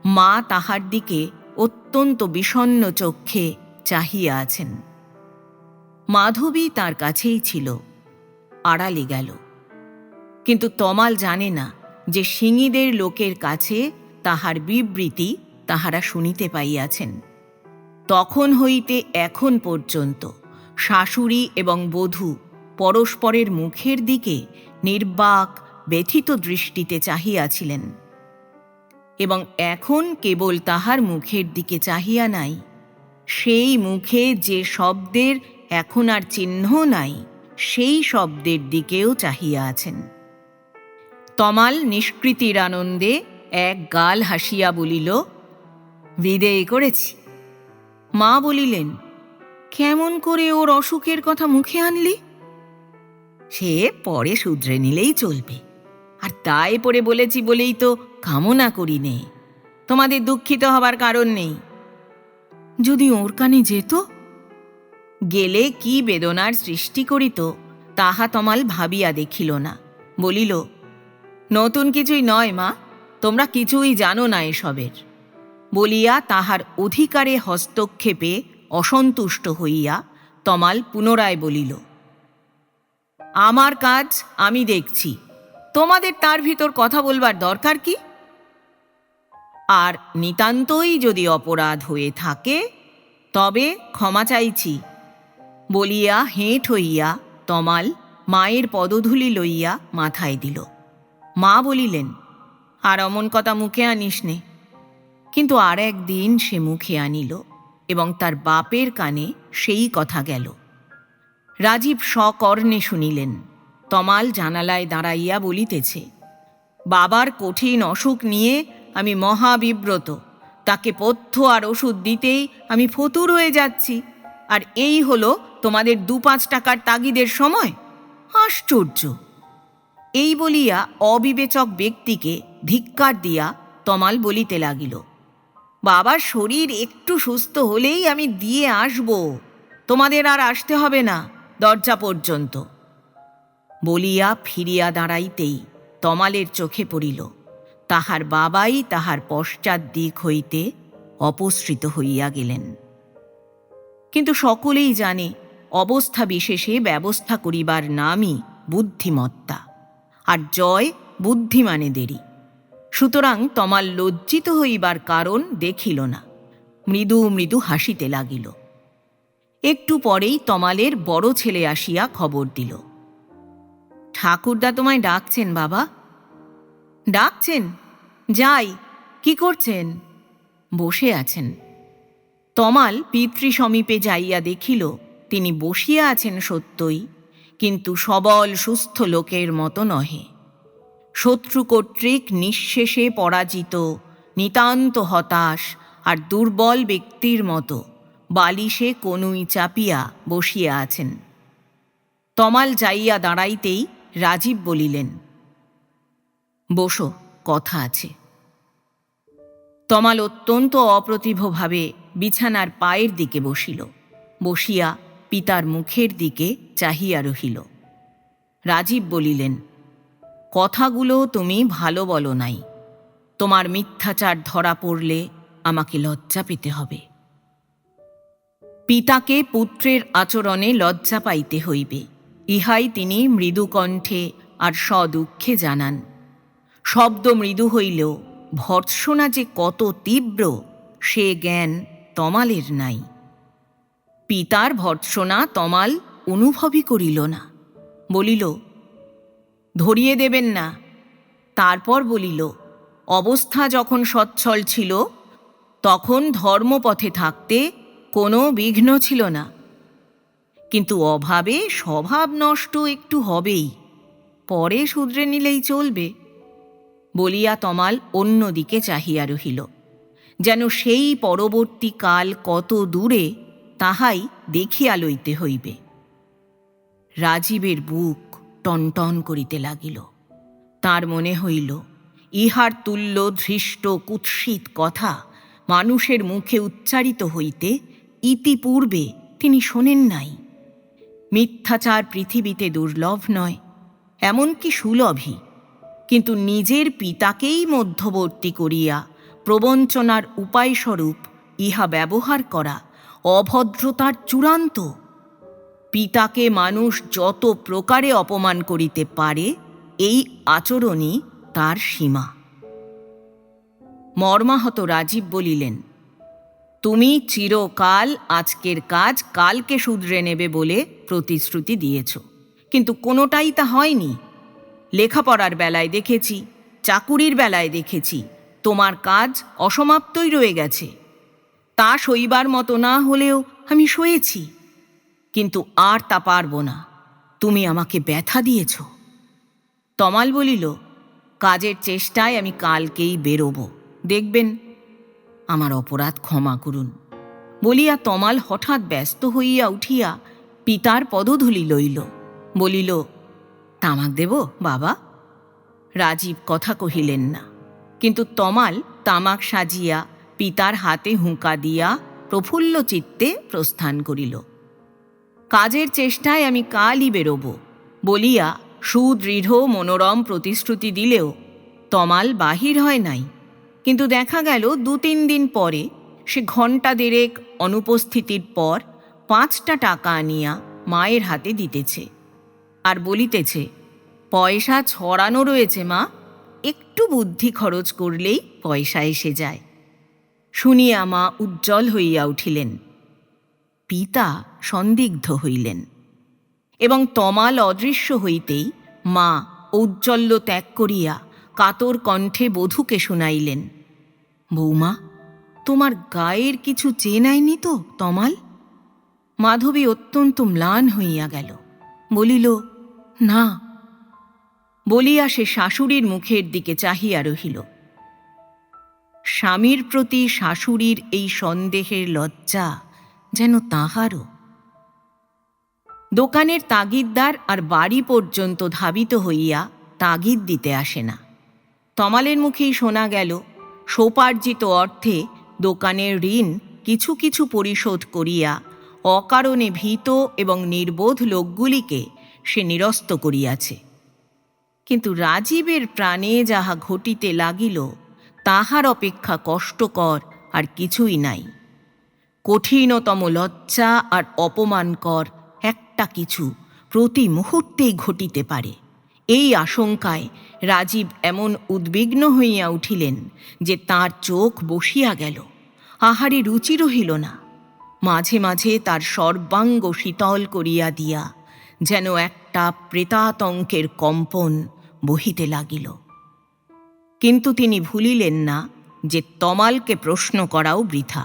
মা তাহার দিকে অত্যন্ত বিষণ্ণ চক্ষে চাহিয়া আছেন। মাধবী তার কাছেই ছিল, আড়ালে গেল। কিন্তু তমাল জানে না যে সিঙিদের লোকের কাছে তাহার বিবৃতি তাহারা শুনিতে পাইয়াছেন। তখন হইতে এখন পর্যন্ত শাশুড়ি এবং বধূ পরস্পরের মুখের দিকে নির্বাক ব্যথিত দৃষ্টিতে চাহিয়াছিলেন, এবং এখন কেবল তাহার মুখের দিকে চাহিয়া নাই, সেই মুখে যে শব্দের এখন আর চিহ্ন নাই সেই শব্দের দিকেও চাহিয়া আছেন। তমাল নিষ্কৃতির আনন্দে এক গাল হাসিয়া বলিল, বিদেয় করেছি। মা বলিলেন, কেমন করে ওর অসুখের কথা মুখে আনলি? সে পরে শুধরে নিলেই চলবে, আর তাই পরে বলেছি বলেই তো কামনা করি নে, তোমাদের দুঃখিত হবার কারণ নেই। যদি ওর কানে যেত, গেলে কি বেদনার সৃষ্টি করিত তাহা তমাল ভাবিয়া দেখিল না। বলিল, নতুন কিছুই নয় মা, তোমরা কিছুই জানো না এসবের। বলিয়া তাহার অধিকারে হস্তক্ষেপে অসন্তুষ্ট হইয়া তমাল পুনরায় বলিল, আমার কাজ আমি দেখছি, তোমাদের তার ভিতর কথা বলবার দরকার কি? আর নিতান্তই যদি অপরাধ হয়ে থাকে তবে ক্ষমা চাইছি। বলিয়া হেঁট হইয়া তমাল মায়ের পদধূলি লইয়া মাথায় দিল। মা বলিলেন, আর অমন কথা মুখে আনিস নে। কিন্তু আর একদিন সে মুখে আনিল এবং তার বাপের কানে সেই কথা গেল। রাজীব সকর্ণে শুনিলেন। তমাল জানালায় দাঁড়াইয়া বলিতেছে, বাবার কঠিন অসুখ নিয়ে আমি মহাবিব্রত, তাকে পথ্য আর ওষুধ দিতেই আমি ফতুর হয়ে যাচ্ছি, আর এই হলো তোমাদের 2-5 টাকার তাগিদের সময়? আশ্চর্য! এই বলিয়া অবিবেচক ব্যক্তিকে ধিক্কার দিয়া তমাল বলিতে লাগিল, বাবার শরীর একটু সুস্থ হলেই আমি দিয়ে আসব, তোমাদের আর আসতে হবে না দরজা পর্যন্ত। বলিয়া ফিরিয়া দাঁড়াইতেই তমালের চোখে পড়িল তাহার বাবাই তাহার পশ্চাৎ দিক হইতে অপসৃত হইয়া গেলেন। কিন্তু সকলেই জানে অবস্থা বিশেষে ব্যবস্থা করিবার নামই বুদ্ধিমত্তা, আর জয় বুদ্ধিমানেদেরই। সুতরাং তমাল লজ্জিত হইবার কারণ দেখিল না, মৃদু মৃদু হাসিতে লাগিল। একটু পরেই তমালের বড় ছেলে আসিয়া খবর দিল, ঠাকুরদা তোমায় ডাকছেন বাবা। ডাকছেন? যাই। কি করছেন? বসে আছেন। তমাল পিতৃ সমীপে যাইয়া দেখিল তিনি বসিয়া আছেন সত্যই, কিন্তু সবল সুস্থ লোকের মতো নহে। শত্রু কর্তৃক নিঃশেষে পরাজিত, নিতান্ত হতাশ আর দুর্বল ব্যক্তির মতো বালিশে কনুই চাপিয়া বসিয়া আছেন। তমাল যাইয়া দাঁড়াইতেই রাজীব বলিলেন, বসো, কথা আছে। তমাল অত্যন্ত অপ্রতিভভাবে বিছানার পায়ের দিকে বসিল, বসিয়া পিতার মুখের দিকে চাহিয়া রহিল। রাজীব বলিলেন, কথাগুলো তুমি ভালো বলো নাই। তোমার মিথ্যাচার ধরা পড়লে আমাকে লজ্জা পেতে হবে। পিতাকে পুত্রের আচরণে লজ্জা পাইতে হইবে, ইহাই তিনি মৃদুকণ্ঠে আর সদুঃখে জানান। শব্দ মৃদু হইলেও ভর্ৎসনা যে কত তীব্র সে জ্ঞান তমালের নাই। পিতার ভর্ৎসনা তমাল অনুভবই করিল না। বলিল, ধরিয়ে দেবেন না। তারপর বলিল, অবস্থা যখন সচ্ছল ছিল তখন ধর্মপথে থাকতে কোনো বিঘ্ন ছিল না, কিন্তু অভাবে স্বভাব নষ্ট একটু হবেই, পরে শুধরে নিলেই চলবে। বলিয়া তমাল অন্যদিকে চাহিয়া রহিল, যেন সেই পরবর্তী কাল কত দূরে তাহাই দেখিয়া লইতে হইবে। রাজীবের বুক টনটন করিতে লাগিল। তার মনে হইল ইহার তুল্য ধৃষ্ট কুৎসিত কথা মানুষের মুখে উচ্চারিত হইতে ইতিপূর্বে তিনি শোনেন নাই। মিথ্যাচার পৃথিবীতে দুর্লভ নয়, এমনকি সুলভই, কিন্তু নিজের পিতাকেই মধ্যবর্তী করিয়া প্রবঞ্চনার উপায়স্বরূপ ইহা ব্যবহার করা অভদ্রতার চূড়ান্ত। পিতাকে মানুষ যত প্রকারে অপমান করিতে পারে, এই আচরণই তার সীমা। মর্মাহত রাজীব বলিলেন, তুমি চিরকাল আজকের কাজ কালকে শুধরে নেবে বলে প্রতিশ্রুতি দিয়েছ, কিন্তু কোনোটাই তা হয়নি। লেখাপড়ার বেলায় দেখেছি, চাকুরির বেলায় দেখেছি, তোমার কাজ অসমাপ্তই রয়ে গেছে। তা সইবার মতো না হলেও আমি সয়েছি, কিন্তু আর তা পারব না। তুমি আমাকে ব্যথা দিয়েছ। তমাল বলিল, কাজের চেষ্টায় আমি কালকেই বেরোব, দেখবেন। আমার অপরাধ ক্ষমা করুন। বলিয়া তমাল হঠাৎ ব্যস্ত হইয়া উঠিয়া পিতার পদধূলি লইল। বলিল, তামাক দেব বাবা? রাজীব কথা কহিলেন না, কিন্তু তমাল তামাক সাজিয়া পিতার হাতে হুঁকা দিয়া প্রফুল্ল চিত্তে প্রস্থান করিল। কাজের চেষ্টায় আমি কালই বেরোব বলিয়া সুদৃঢ় মনোরম প্রতিশ্রুতি দিলেও তমাল বাহির হয় নাই। কিন্তু দেখা গেল 2-3 দিন পরে সে ঘণ্টা দেড়েক অনুপস্থিতির পর 5টা টাকা আনিয়া মায়ের হাতে দিতেছে, আর বলিতেছে, পয়সা ছড়ানো রয়েছে মা, একটু বুদ্ধি খরচ করলেই পয়সা এসে যায়। শুনিয়া মা উজ্জ্বল হইয়া উঠিলেন। পিতা সন্দিগ্ধ হইলেন, এবং তমাল অদৃশ্য হইতেই মা ঔজ্জ্বল্য ত্যাগ করিয়া কাতর কণ্ঠে বধূকে শুনাইলেন, বৌমা, তোমার গায়ের কিছু চেনায়নি তো তমাল? মাধবী অত্যন্ত ম্লান হইয়া গেল, বলিল, না। বলিয়া সে শাশুড়ির মুখের দিকে চাহিয়া রহিল। স্বামীর প্রতি শাশুড়ির এই সন্দেহের লজ্জা যেন তাহারও। দোকানের তাগিদদার আর বাড়ি পর্যন্ত ধাবিত হইয়া তাগিদ দিতে আসে না। তমালের মুখেই শোনা গেল, সোপার্জিত অর্থে দোকানের ঋণ কিছু কিছু পরিশোধ করিয়া অকারণে ভীত এবং নির্বোধ লোকগুলিকে সে নিরস্ত করিয়াছে। কিন্তু রাজীবের প্রাণে যাহা ঘটিতে লাগিল তাহার অপেক্ষা কষ্টকর আর কিছুই নাই। কঠিনতম লজ্জা আর অপমানকর একটা কিছু প্রতি মুহূর্তেই ঘটিতে পারে, এই আশঙ্কায় রাজীব এমন উদ্বিগ্ন হইয়া উঠিলেন যে তাঁর চোখ বসিয়া গেল, আহারে রুচি রহিল না। মাঝে মাঝে তার সর্বাঙ্গ শীতল করিয়া দিয়া যেন একটা প্রেতাতঙ্কের কম্পন বহিতে লাগিল। কিন্তু তিনি ভুলিলেন না যে তমালকে প্রশ্ন করাও বৃথা।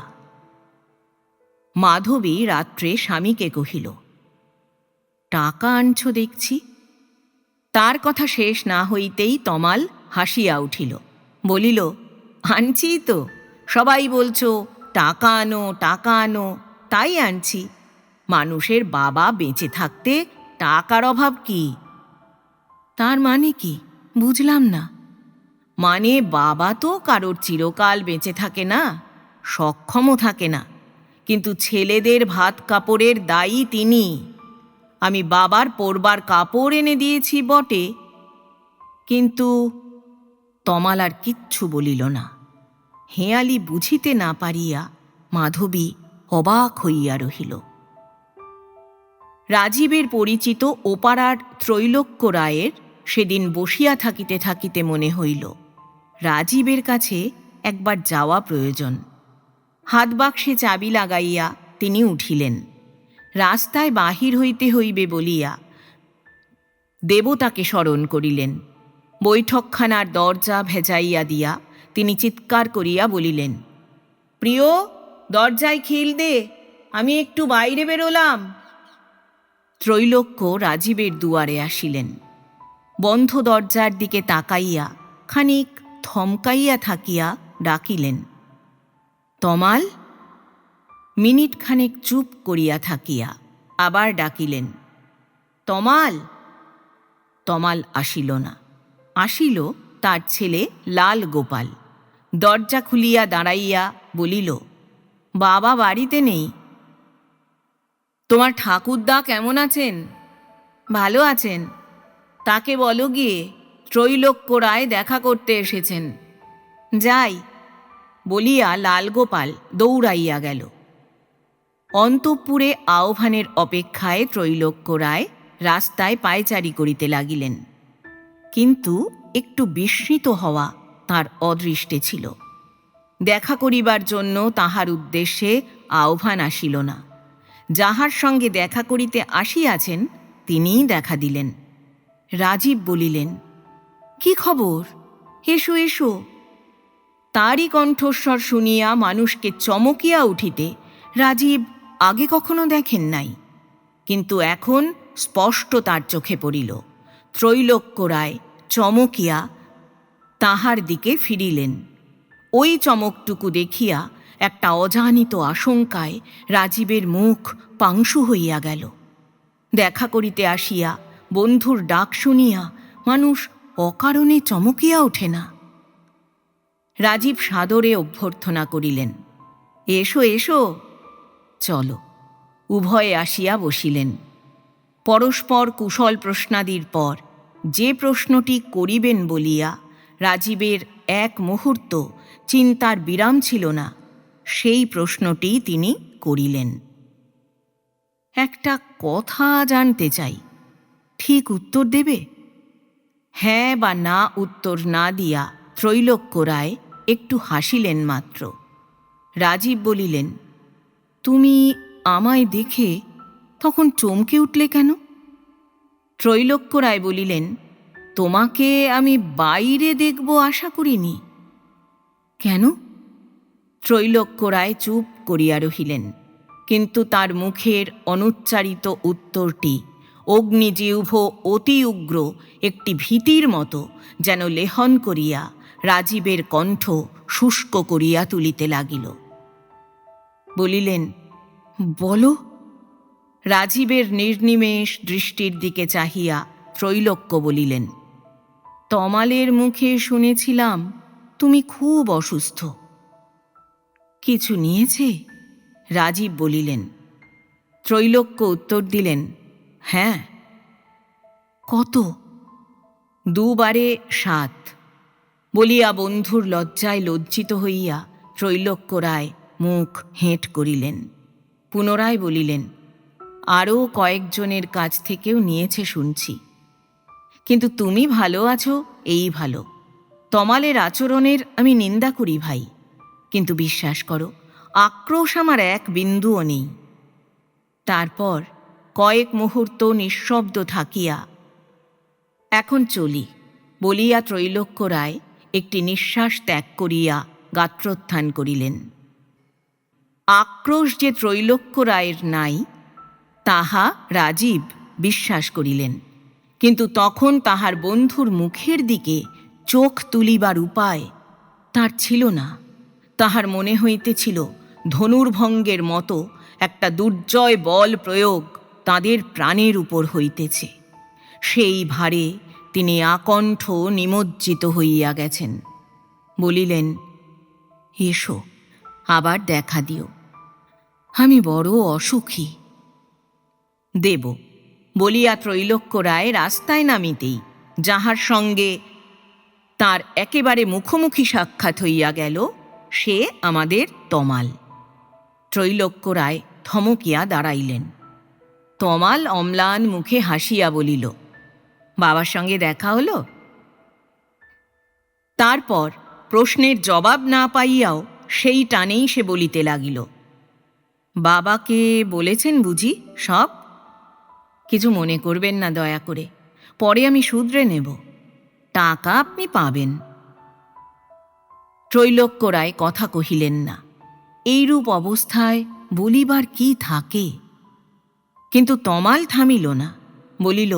মাধবী রাত্রে স্বামীকে কহিল, টাকা আনছ দেখছি। তার কথা শেষ না হইতেই তমাল হাসিয়া উঠিল, বলিল, আনছি তো, সবাই বলছো টাকা আনো টাকা আনো, তাই আনছি। মানুষের বাবা বেঁচে থাকতে টাকার অভাব কি? তার মানে কি বুঝলাম না। মানে বাবা তো কারোর চিরকাল বেঁচে থাকে না, সক্ষমও থাকে না, কিন্তু ছেলেদের ভাত কাপড়ের দায়ী তিনি। আমি বাবার পরবার কাপড় এনে দিয়েছি বটে, কিন্তু তমাল আর কিচ্ছু বলিল না। হেঁয়ালি বুঝিতে না পারিয়া মাধবী অবাক হইয়া রহিল। রাজীবের পরিচিত ওপাড়ার ত্রৈলোক্য রায়ের সেদিন বসিয়া থাকিতে থাকিতে মনে হইল রাজীবের কাছে একবার যাওয়া প্রয়োজন। হাত বাক্সে চাবি লাগাইয়া তিনি উঠিলেন। রাস্তায় বাহির হইতে হইবে বলিয়া দেবতাকে স্মরণ করিলেন। বৈঠকখানার দরজা ভেজাইয়া দিয়া তিনি চিৎকার করিয়া বলিলেন, প্রিয়, দরজায় খিল দে, আমি একটু বাইরে বেরোলাম। ত্রৈলোক্য রাজীবের দুয়ারে আসিলেন। বন্ধ দরজার দিকে তাকাইয়া খানিক থমকাইয়া থাকিয়া ডাকিলেন, তমাল। মিনিট খানেক চুপ করিয়া থাকিয়া আবার ডাকিলেন, তমাল। তমাল আসিল না। আসিল তার ছেলে লাল গোপাল। দরজা খুলিয়া দাঁড়াইয়া বলিল, বাবা বাড়িতে নেই। তোমার ঠাকুরদা কেমন আছেন? ভালো আছেন। তাকে বলো গিয়ে ত্রৈলোক্য রায় দেখা করতে এসেছেন। যাই বলিয়া লালগোপাল দৌড়াইয়া গেল। অন্তঃপুরে আহ্বানের অপেক্ষায় ত্রৈলোক্য রায় রাস্তায় পায়চারি করিতে লাগিলেন। কিন্তু একটু বিস্মিত হওয়া তার অদৃষ্টে ছিল। দেখা করিবার জন্য তাহার উদ্দেশ্যে আহ্বান আসিল না। যাহার সঙ্গে দেখা করিতে আসিয়াছেন তিনিই দেখা দিলেন। রাজীব বলিলেন, কি খবর? এসো এসো। তারই কণ্ঠস্বর শুনিয়া মানুষকে চমকিয়া উঠিতে রাজীব আগে কখনো দেখেন নাই, কিন্তু এখন স্পষ্ট তার চোখে পড়িল। ত্রৈলোক্য রায় চমকিয়া তাহার দিকে ফিরিলেন। ওই চমকটুকু দেখিয়া একটা অজানিত আশঙ্কায় রাজীবের মুখ পাংশু হইয়া গেল। দেখা করিতে আসিয়া বন্ধুর ডাক শুনিয়া মানুষ অকারণে চমকিয়া ওঠে না। রাজীব সাদরে অভ্যর্থনা করিলেন, এসো এসো, চলো। উভয়ে আসিয়া বসিলেন। পরস্পর কুশল প্রশ্নাদির পর যে প্রশ্নটি করিবেন বলিয়া রাজীবের এক মুহূর্ত চিন্তার বিরাম ছিল না, সেই প্রশ্নটি তিনি করিলেন। একটা কথা জানতে চাই, ঠিক উত্তর দেবে? হ্যাঁ বা না উত্তর না দিয়া ত্রৈলোক্য রায় একটু হাসিলেন মাত্র। রাজীব বলিলেন, তুমি আমায় দেখে তখন চমকে উঠলে কেন? ত্রৈলোক্য রায় বলিলেন, তোমাকে আমি বাইরে দেখব আশা করিনি। কেন? ত্রৈলোক্য রায় চুপ করিয়া রহিলেন, কিন্তু তার মুখের অনুচ্চারিত উত্তরটি অগ্নিজিহ্ব অতি উগ্র একটি ভীতির মতো যেন লেহন করিয়া রাজীবের কণ্ঠ শুষ্ক করিয়া তুলিতে লাগিল। বলিলেন, বলো। রাজীবের নির্নিমেষ দৃষ্টির দিকে চাহিয়া ত্রৈলোক্য বলিলেন, তমালের মুখে শুনেছিলাম তুমি খুব অসুস্থ। কিছু নিয়েছে? রাজীব বলিলেন। ত্রৈলোক্য উত্তর দিলেন, হ্যাঁ। কত? 2 বারে 7 বলিয়া বন্ধুর লজ্জায় লজ্জিত হইয়া ত্রৈলোক্য রায় মুখ হেঁট করিলেন। পুনরায় বলিলেন, আরও কয়েকজনের কাছ থেকেও নিয়েছে শুনছি। কিন্তু তুমি ভালো আছো এই ভালো। তমালের আচরণের আমি নিন্দা করি ভাই, কিন্তু বিশ্বাস করো, আক্রোশ আমার এক বিন্দুও নেই। তারপর কয়েক মুহূর্ত নিঃশব্দ থাকিয়া, এখন চলি বলিয়া ত্রৈলোক্য রায় একটি নিঃশ্বাস ত্যাগ করিয়া গাত্রোত্থান করিলেন। আক্রোশ যে ত্রৈলোক্য রায়ের নাই তাহা রাজীব বিশ্বাস করিলেন, কিন্তু তখন তাহার বন্ধুর মুখের দিকে চোখ তুলিবার উপায় তার ছিল না। তাহার মনে হইতেছিল ধনুর্ভঙ্গের মতো একটা দুর্জয় বল প্রয়োগ তাদের প্রাণের উপর হইতেছে। সেই ভারে তিনি আকণ্ঠ নিমজ্জিত হইয়া গেছেন। বলিলেন, এসো, আবার দেখা দিও। আমি বড় অসুখী। দেব বলিয়া ত্রৈলোক্য রায় রাস্তায় নামিতেই যাহার সঙ্গে তার একেবারে মুখোমুখি সাক্ষাৎ হইয়া গেল, সে আমাদের তমাল। ত্রৈলোক্য রায় থমকিয়া দাঁড়াইলেন। তমাল অম্লান মুখে হাসিয়া বলিল, বাবার সঙ্গে দেখা হলো? তারপর প্রশ্নের জবাব না পাইয়াও সেই টানেই সে বলিতে লাগিল, বাবাকে বলেছেন বুঝি সব? কিছু মনে করবেন না দয়া করে, পরে আমি শুধরে নেব, টাকা আপনি পাবেন। ত্রৈলোক্য রায় কথা কহিলেন না। এইরূপ অবস্থায় বলিবার কি থাকে? কিন্তু তমাল থামিল না, বলিল,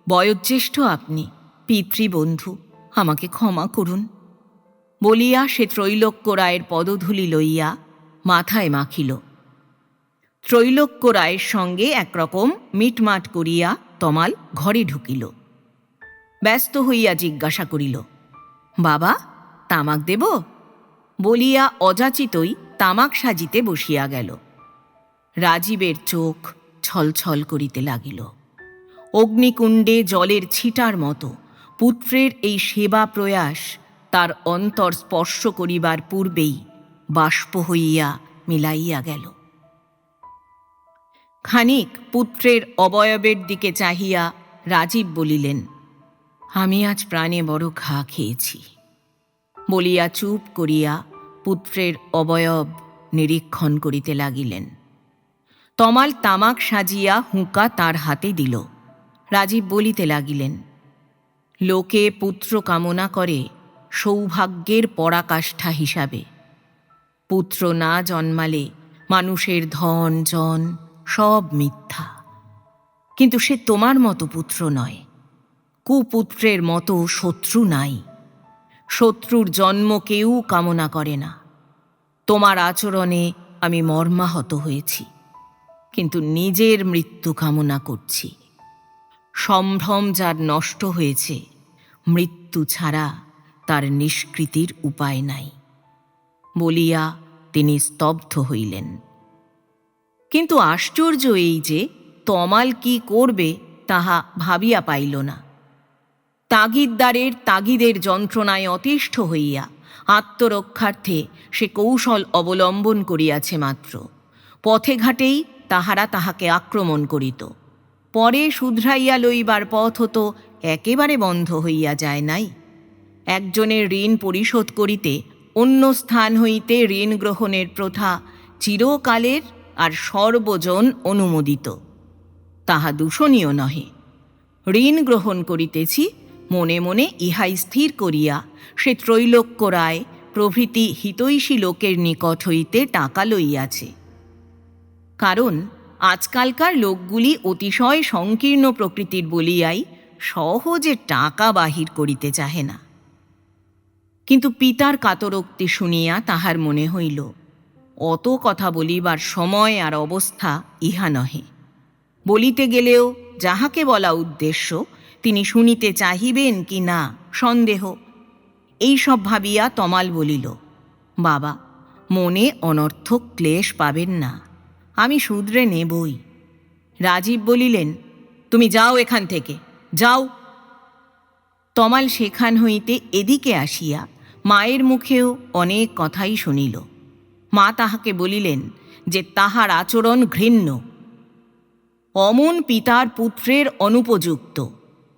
বয়োজ্যেষ্ঠ আপনি, পিতৃবন্ধু, আমাকে ক্ষমা করুন। বলিয়া সে ত্রৈলোক্য রায়ের পদধূলি লইয়া মাথায় মাখিল। ত্রৈলোক্য রায়ের সঙ্গে একরকম মিটমাট করিয়া তমাল ঘরে ঢুকিল। ব্যস্ত হইয়া জিজ্ঞাসা করিল, বাবা, তামাক দেব? বলিয়া অযাচিতই তামাক সাজিতে বসিয়া গেল। রাজীবের চোখ ছলছল করিতে লাগিল। অগ্নিকুণ্ডে জলের ছিটার মতো পুত্রের এই সেবা প্রয়াস তার অন্তর স্পর্শ করিবার পূর্বেই বাষ্প হইয়া মিলাইয়া গেল। খানিক পুত্রের অবয়বের দিকে চাহিয়া রাজীব বলিলেন, আমি আজ প্রাণে বড় ঘা খেয়েছি। বলিয়া চুপ করিয়া পুত্রের অবয়ব নিরীক্ষণ করিতে লাগিলেন। তমাল তামাক সাজিয়া হুঁকা তার হাতে দিল। রাজীব বলিতে লাগিলেন, লোকে পুত্র কামনা করে সৌভাগ্যের পরাকাষ্ঠা হিসাবে। পুত্র না জন্মালে মানুষের ধন জন সব মিথ্যা। কিন্তু সে তোমার মতো পুত্র নয়। কুপুত্রের মতো শত্রু নাই। শত্রুর জন্ম কেউ কামনা করে না। তোমার আচরণে আমি মর্মাহত হয়েছি, কিন্তু নিজের মৃত্যু কামনা করছি। সম্ভ্রম যার নষ্ট হয়েছে, মৃত্যু ছাড়া তার নিষ্কৃতির উপায় নাই। বলিয়া তিনি স্তব্ধ হইলেন। কিন্তু আশ্চর্য এই যে তমাল কি করবে তাহা ভাবিয়া পাইল না। তাগিদদারের তাগিদের যন্ত্রণায় অতিষ্ঠ হইয়া আত্মরক্ষার্থে সে কৌশল অবলম্বন করিয়াছে মাত্র। পথে ঘাটেই তাহারা তাহাকে আক্রমণ করিত। পরে শুধরাইয়া লইবার পথ তো একেবারে বন্ধ হইয়া যায় নাই। একজনের ঋণ পরিশোধ করিতে অন্য স্থান হইতে ঋণ গ্রহণের প্রথা চিরকালের আর সর্বজন অনুমোদিত। তাহা দূষণীয় নহে। ঋণ গ্রহণ করিতেছি, মনে মনে ইহাই স্থির করিয়া সে ত্রৈলোক্য রায় প্রভৃতি হিতৈষী লোকের নিকট হইতে টাকা লইয়াছে। কারণ আজকালকার লোকগুলি অতিশয় সংকীর্ণ প্রকৃতির বলিয়াই সহজে টাকা বাহির করিতে চাহে না। কিন্তু পিতার কাতরোক্তি শুনিয়া তাহার মনে হইল, অত কথা বলিবার সময় আর অবস্থা ইহা নহে। বলিতে গেলেও যাহাকে বলা উদ্দেশ্য তিনি শুনিতে চাহিবেন কি না সন্দেহ। এই সব ভাবিয়া তমাল বলিল, বাবা, মনে অনর্থক ক্লেশ পাবেন না, আমি শুধরে নেবই। রাজীব বলিলেন, তুমি যাও এখান থেকে, যাও। তমাল সেখান হইতে এদিকে আসিয়া মায়ের মুখেও অনেক কথাই শুনিল। মা তাহাকে বলিলেন যে তাহার আচরণ ঘৃণ্য। অমন পিতার পুত্রের অনুপযুক্ত।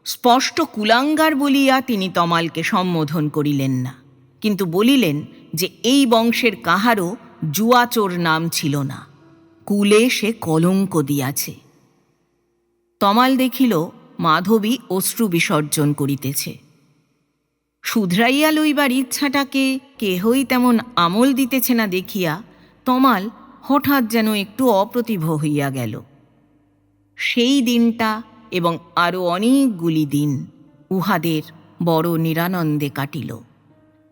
স্পষ্ট কুলাঙ্গার বলিয়া তিনি তমালকে সম্বোধন করিলেন না, কিন্তু বলিলেন যে এই বংশের কাহারও জুয়াচোর নাম ছিল না। কুলে সে কলঙ্ক দিয়াছে। তমাল দেখিল মাধবী অশ্রু বিসর্জন করিতেছে। শুধরাইয়া লইবার ইচ্ছাটাকে কেহই তেমন আমল দিতেছে না দেখিয়া তমাল হঠাৎ যেন একটু অপ্রতিভ হইয়া গেল। সেই দিনটা এবং আরও অনেকগুলি দিন উহাদের বড় নিরানন্দে কাটিল।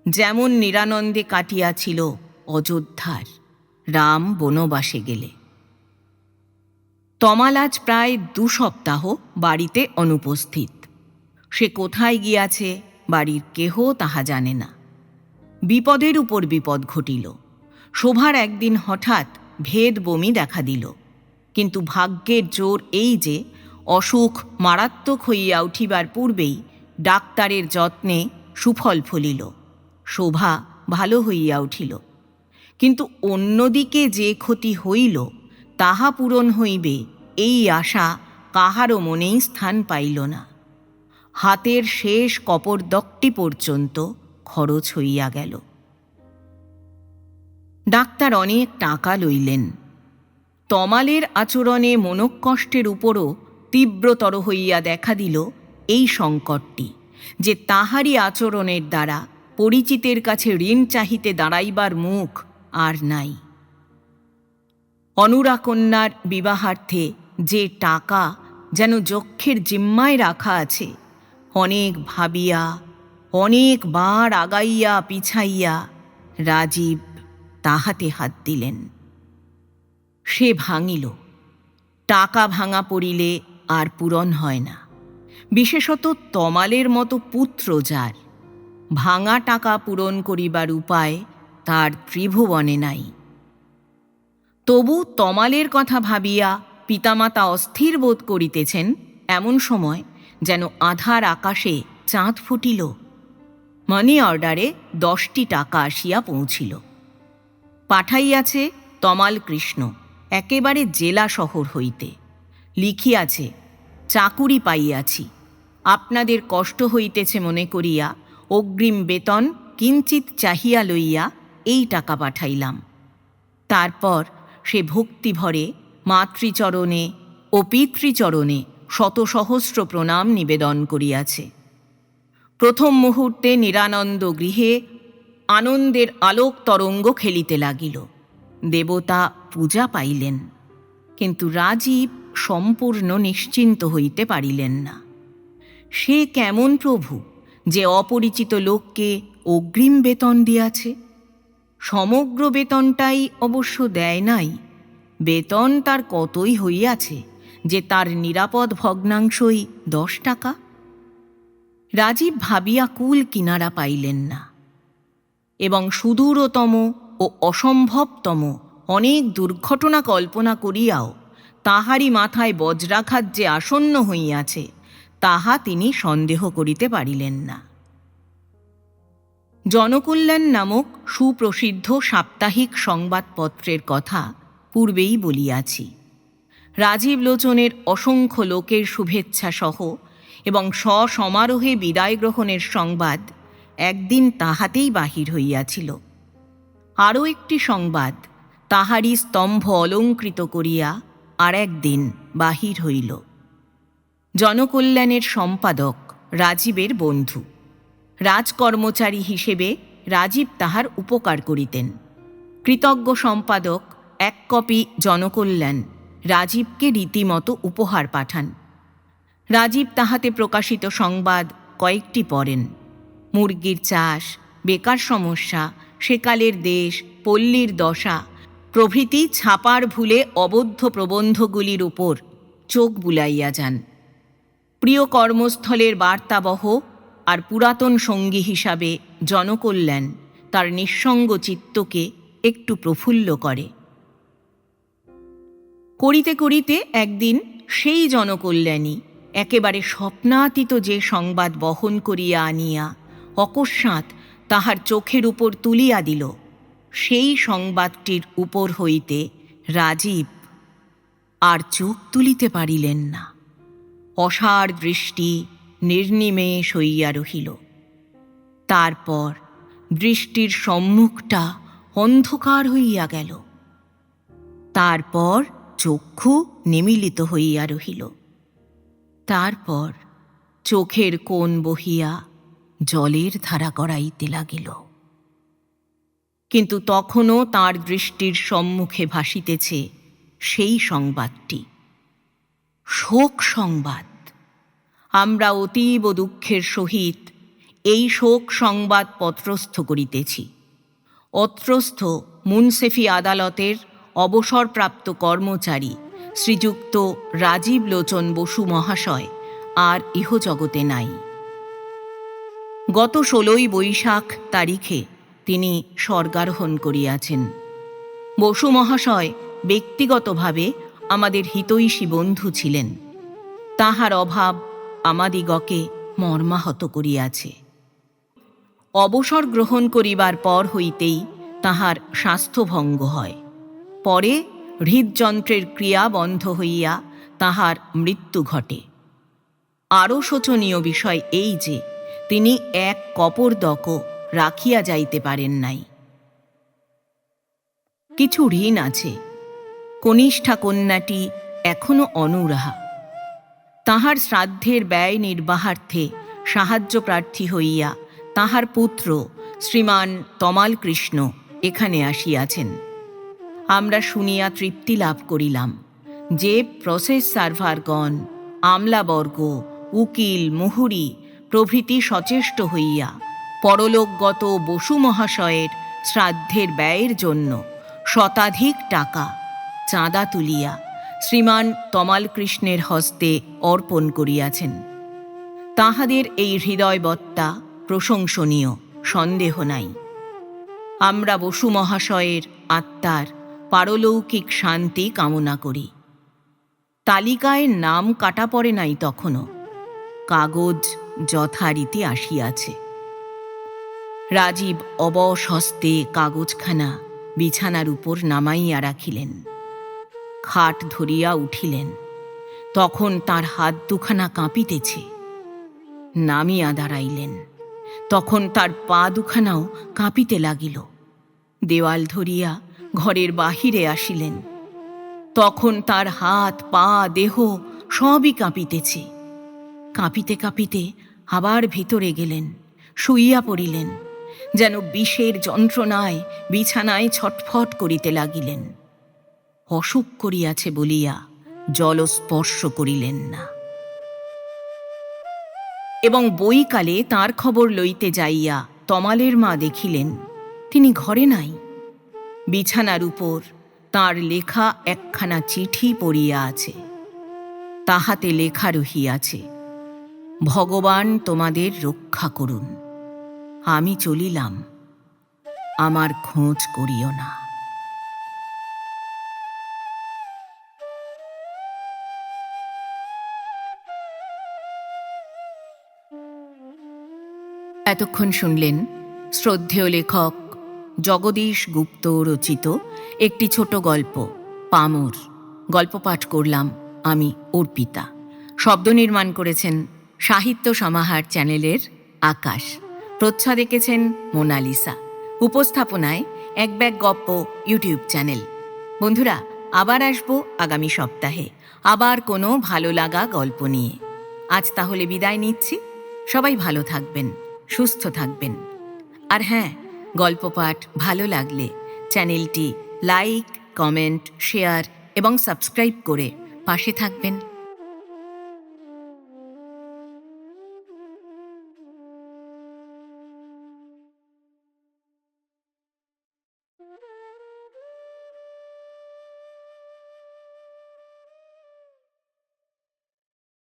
যেমন নিরানন্দে কাটিয়াছিল অযোধ্যার রাম বনবাসে গেলে। তমাল আজ প্রায় 2 সপ্তাহ বাড়িতে অনুপস্থিত। সে কোথায় গিয়াছে বাড়ির কেহ তাহা জানে না। বিপদের উপর বিপদ ঘটিল। শোভার একদিন হঠাৎ ভেদ বমি দেখা দিল। কিন্তু ভাগ্যের জোর এই যে অসুখ মারাত্মক হইয়া উঠিবার পূর্বেই ডাক্তারের যত্নে সুফল ফলিল, শোভা ভালো হইয়া উঠিল। কিন্তু অন্যদিকে যে ক্ষতি হইল তাহা পূরণ হইবে এই আশা কাহারও মনেই স্থান পাইল না। হাতের শেষ কপরদকটি পর্যন্ত খরচ হইয়া গেল। ডাক্তার অনেক টাকা লইলেন। তমালের আচরণে মনোকষ্টের উপরও তীব্রতর হইয়া দেখা দিল এই সংকটটি, যে তাহারই আচরণের দ্বারা পরিচিতের কাছে ঋণ চাহিতে দাঁড়াইবার মুখ আর নাই। অনুরাকন্যার বিবাহার্থে যে টাকা যেন যক্ষের জিম্মায় রাখা আছে, অনেক ভাবিয়া, অনেকবার আগাইয়া পিছাইয়া রাজীব তাহাতে হাত দিলেন। সে ভাঙিল। টাকা ভাঙা পড়িলে আর পূরণ হয় না, বিশেষত তমালের মতো পুত্র যার। ভাঙা টাকা পূরণ করিবার উপায় তার ত্রিভুবনে নাই। তবু তমালের কথা ভাবিয়া পিতামাতা অস্থির বোধ করিতেছেন এমন সময় যেন আধার আকাশে চাঁদ ফুটিল। মানি অর্ডারে 10টি টাকা আসিয়া পৌঁছিল। পাঠাইয়াছে তমাল কৃষ্ণ একেবারে জেলা শহর হইতে। লিখিয়াছে, চাকুরি পাইয়াছি, আপনাদের কষ্ট হইতেছে মনে করিয়া অগ্রিম বেতন কিঞ্চিৎ চাহিয়া লইয়া এই টাকা পাঠাইলাম। তারপর সে ভক্তিভরে মাতৃচরণে ও পিতৃচরণে শত সহস্র প্রণাম নিবেদন করিয়াছে। প্রথম মুহূর্তে নিরানন্দ গৃহে আনন্দের আলোক তরঙ্গ খেলিতে লাগিল। দেবতা পূজা পাইলেন, কিন্তু রাজীব সম্পূর্ণ নিশ্চিন্ত হইতে পারিলেন না। সে কেমন প্রভু যে অপরিচিত লোককে অগ্রিম বেতন দিয়াছে? সমগ্র বেতনটাই অবশ্য দেয় নাই। বেতন তার কতই হইয়াছে যে তার নিরাপদ ভগ্নাংশই 10 টাকা। রাজীব ভাবিয়া কুল কিনারা পাইলেন না, এবং সুদূরতম ও অসম্ভবতম অনেক দুর্ঘটনা কল্পনা করিয়াও তাহারই মাথায় বজ্রাঘাত যে আসন্ন হইয়াছে তাহা তিনি সন্দেহ করিতে পারিলেন না। জনকল্যাণ নামক সুপ্রসিদ্ধ সাপ্তাহিক সংবাদপত্রের কথা পূর্বেই বলিয়াছি। রাজীব লোচনের অসংখ্য লোকের শুভেচ্ছা সহ এবং সসমারোহে বিদায় গ্রহণের সংবাদ একদিন তাহাতেই বাহির হইয়াছিল। আরও একটি সংবাদ তাহারই স্তম্ভ অলঙ্কৃত করিয়া আর একদিন বাহির হইল। জনকল্যাণের সম্পাদক রাজীবের বন্ধু। রাজকর্মচারী হিসেবে রাজীব তাহার উপকার করিতেন। কৃতজ্ঞ সম্পাদক 1 কপি জনকল্যাণ রাজীবকে রীতিমতো উপহার পাঠান। রাজীব তাহাতে প্রকাশিত সংবাদ কয়েকটি পড়েন। মুরগির চাষ, বেকার সমস্যা, সেকালের দেশ, পল্লীর দশা প্রভৃতি ছাপার ভুলে অবদ্ধ প্রবন্ধগুলির উপর চোখ বুলাইয়া যান। প্রিয় কর্মস্থলের বার্তাবহ আর পুরাতন সঙ্গী হিসাবে জনকল্যাণ তার নিঃসঙ্গ চিত্তকে একটু প্রফুল্ল করে। করিতে করিতে একদিন সেই জনকল্যাণী একেবারে স্বপ্নাতীত যে সংবাদ বহন করিয়া আনিয়া অকস্মাৎ তাহার চোখের উপর তুলিয়া দিল, সেই সংবাদটির উপর হইতে রাজীব আর চোখ তুলিতে পারিলেন না। অসার দৃষ্টি নির্নিমেষ হইয়া রহিল। তারপর দৃষ্টির সম্মুখটা অন্ধকার হইয়া গেল। তারপর চক্ষু নিমীলিত হইয়া রহিল। তারপর চোখের কোণ বহিয়া জলের ধারা গড়াইতে লাগিল। কিন্তু তখনও তাঁর দৃষ্টির সম্মুখে ভাসিতেছে সেই সংবাদটি, শোক সংবাদ। আমরা অতীব দুঃখের সহিত এই শোক সংবাদ পত্রস্থ করিতেছি। অত্রস্থ মুনসেফি আদালতের অবসরপ্রাপ্ত কর্মচারী শ্রীযুক্ত রাজীব লোচন বসু মহাশয় আর ইহজগতে নাই। গত 16ই বৈশাখ তারিখে তিনি স্বর্গারোহণ করিয়াছেন। বসু মহাশয় ব্যক্তিগতভাবে আমাদের হিতৈষী বন্ধু ছিলেন। তাহার অভাব আমাদিগকে মর্মাহত করিয়াছে। অবসর গ্রহণ করিবার পর হইতেই তাহার স্বাস্থ্যভঙ্গ হয়। পরে হৃদযন্ত্রের ক্রিয়া বন্ধ হইয়া তাহার মৃত্যু ঘটে। আরও শোচনীয় বিষয় এই যে তিনি এক কপর্দকও রাখিয়া যাইতে পারেন নাই। কিছু ঋণ আছে। কনিষ্ঠা কন্যাটি এখনো অনুরাহা। তাহার শ্রাদ্ধের ব্যয় নির্বাহার্থে সাহায্য প্রার্থী হইয়া তাহার পুত্র শ্রীমান তমাল কৃষ্ণ এখানে আসিয়াছেন। আমরা শুনিয়া তৃপ্তি লাভ করিলাম যে প্রসেস সার্ভারগণ, আমলাবর্গ, উকিল, মুহুরি প্রভৃতি সচেষ্ট হইয়া পরলোকগত বসু মহাশয়ের শ্রাদ্ধের ব্যয়ের জন্য শতাধিক টাকা চাঁদা তুলিয়া শ্রীমান তমাল কৃষ্ণের হস্তে অর্পণ করিয়াছেন। তাহাদের এই হৃদয়বত্তা প্রশংসনীয়, সন্দেহ নাই। আমরা বসু মহাশয়ের আত্মার পারলৌকিক শান্তি কামনা করি। তালিকায় নাম কাটা পড়ে নাই তখনও, কাগজ যথারীতি আসিয়াছে। রাজীব অবশ হস্তে কাগজখানা বিছানার উপর নামাইয়া রাখিলেন। খাট ধরিয়া উঠিলেন। তখন তার হাত দুখানা কাঁপিতেছে। নামিয়া দাঁড়াইলেন। তখন তার পা দুখানাও কাঁপিতে লাগিল। দেওয়াল ধরিয়া ঘরের বাহিরে আসিলেন। তখন তার হাত, পা, দেহ সবই কাঁপিতেছে। কাঁপিতে কাঁপিতে আবার ভিতরে গেলেন, শুইয়া পড়িলেন। যেন বিষের যন্ত্রণায় বিছানায় ছটফট করিতে লাগিলেন। অসুখ করিয়াছে বলিয়া জল স্পর্শ করিলেন না। এবং বৈকালে তাঁর খবর লইতে যাইয়া তমালের মা দেখিলেন তিনি ঘরে নাই। বিছানার উপর তাঁর লেখা একখানা চিঠি পড়িয়া আছে। তাহাতে লেখা রহিয়াছে, ভগবান তোমাদের রক্ষা করুন। আমি চলিলাম, আমার খোঁজ করিও না। এতক্ষণ শুনলেন শ্রদ্ধেয় লেখক জগদীশ গুপ্ত রচিত একটি ছোট গল্প পামর। গল্প পাঠ করলাম আমি অর্পিতা। শব্দ নির্মাণ করেছেন সাহিত্য সমাহার চ্যানেলের আকাশ। প্রচ্ছদ এঁকেছেন মোনালিসা। উপস্থাপনায় এক ব্যাগ গপ্প ইউটিউব চ্যানেল। বন্ধুরা, আবার আসবো আগামী সপ্তাহে আবার কোনো ভালো লাগা গল্প নিয়ে। আজ তাহলে বিদায় নিচ্ছি। সবাই ভালো থাকবেন, সুস্থ থাকবেন। আর হ্যাঁ, গল্প পাঠ ভালো লাগলে চ্যানেলটি লাইক, কমেন্ট, শেয়ার এবং সাবস্ক্রাইব করে পাশে থাকবেন।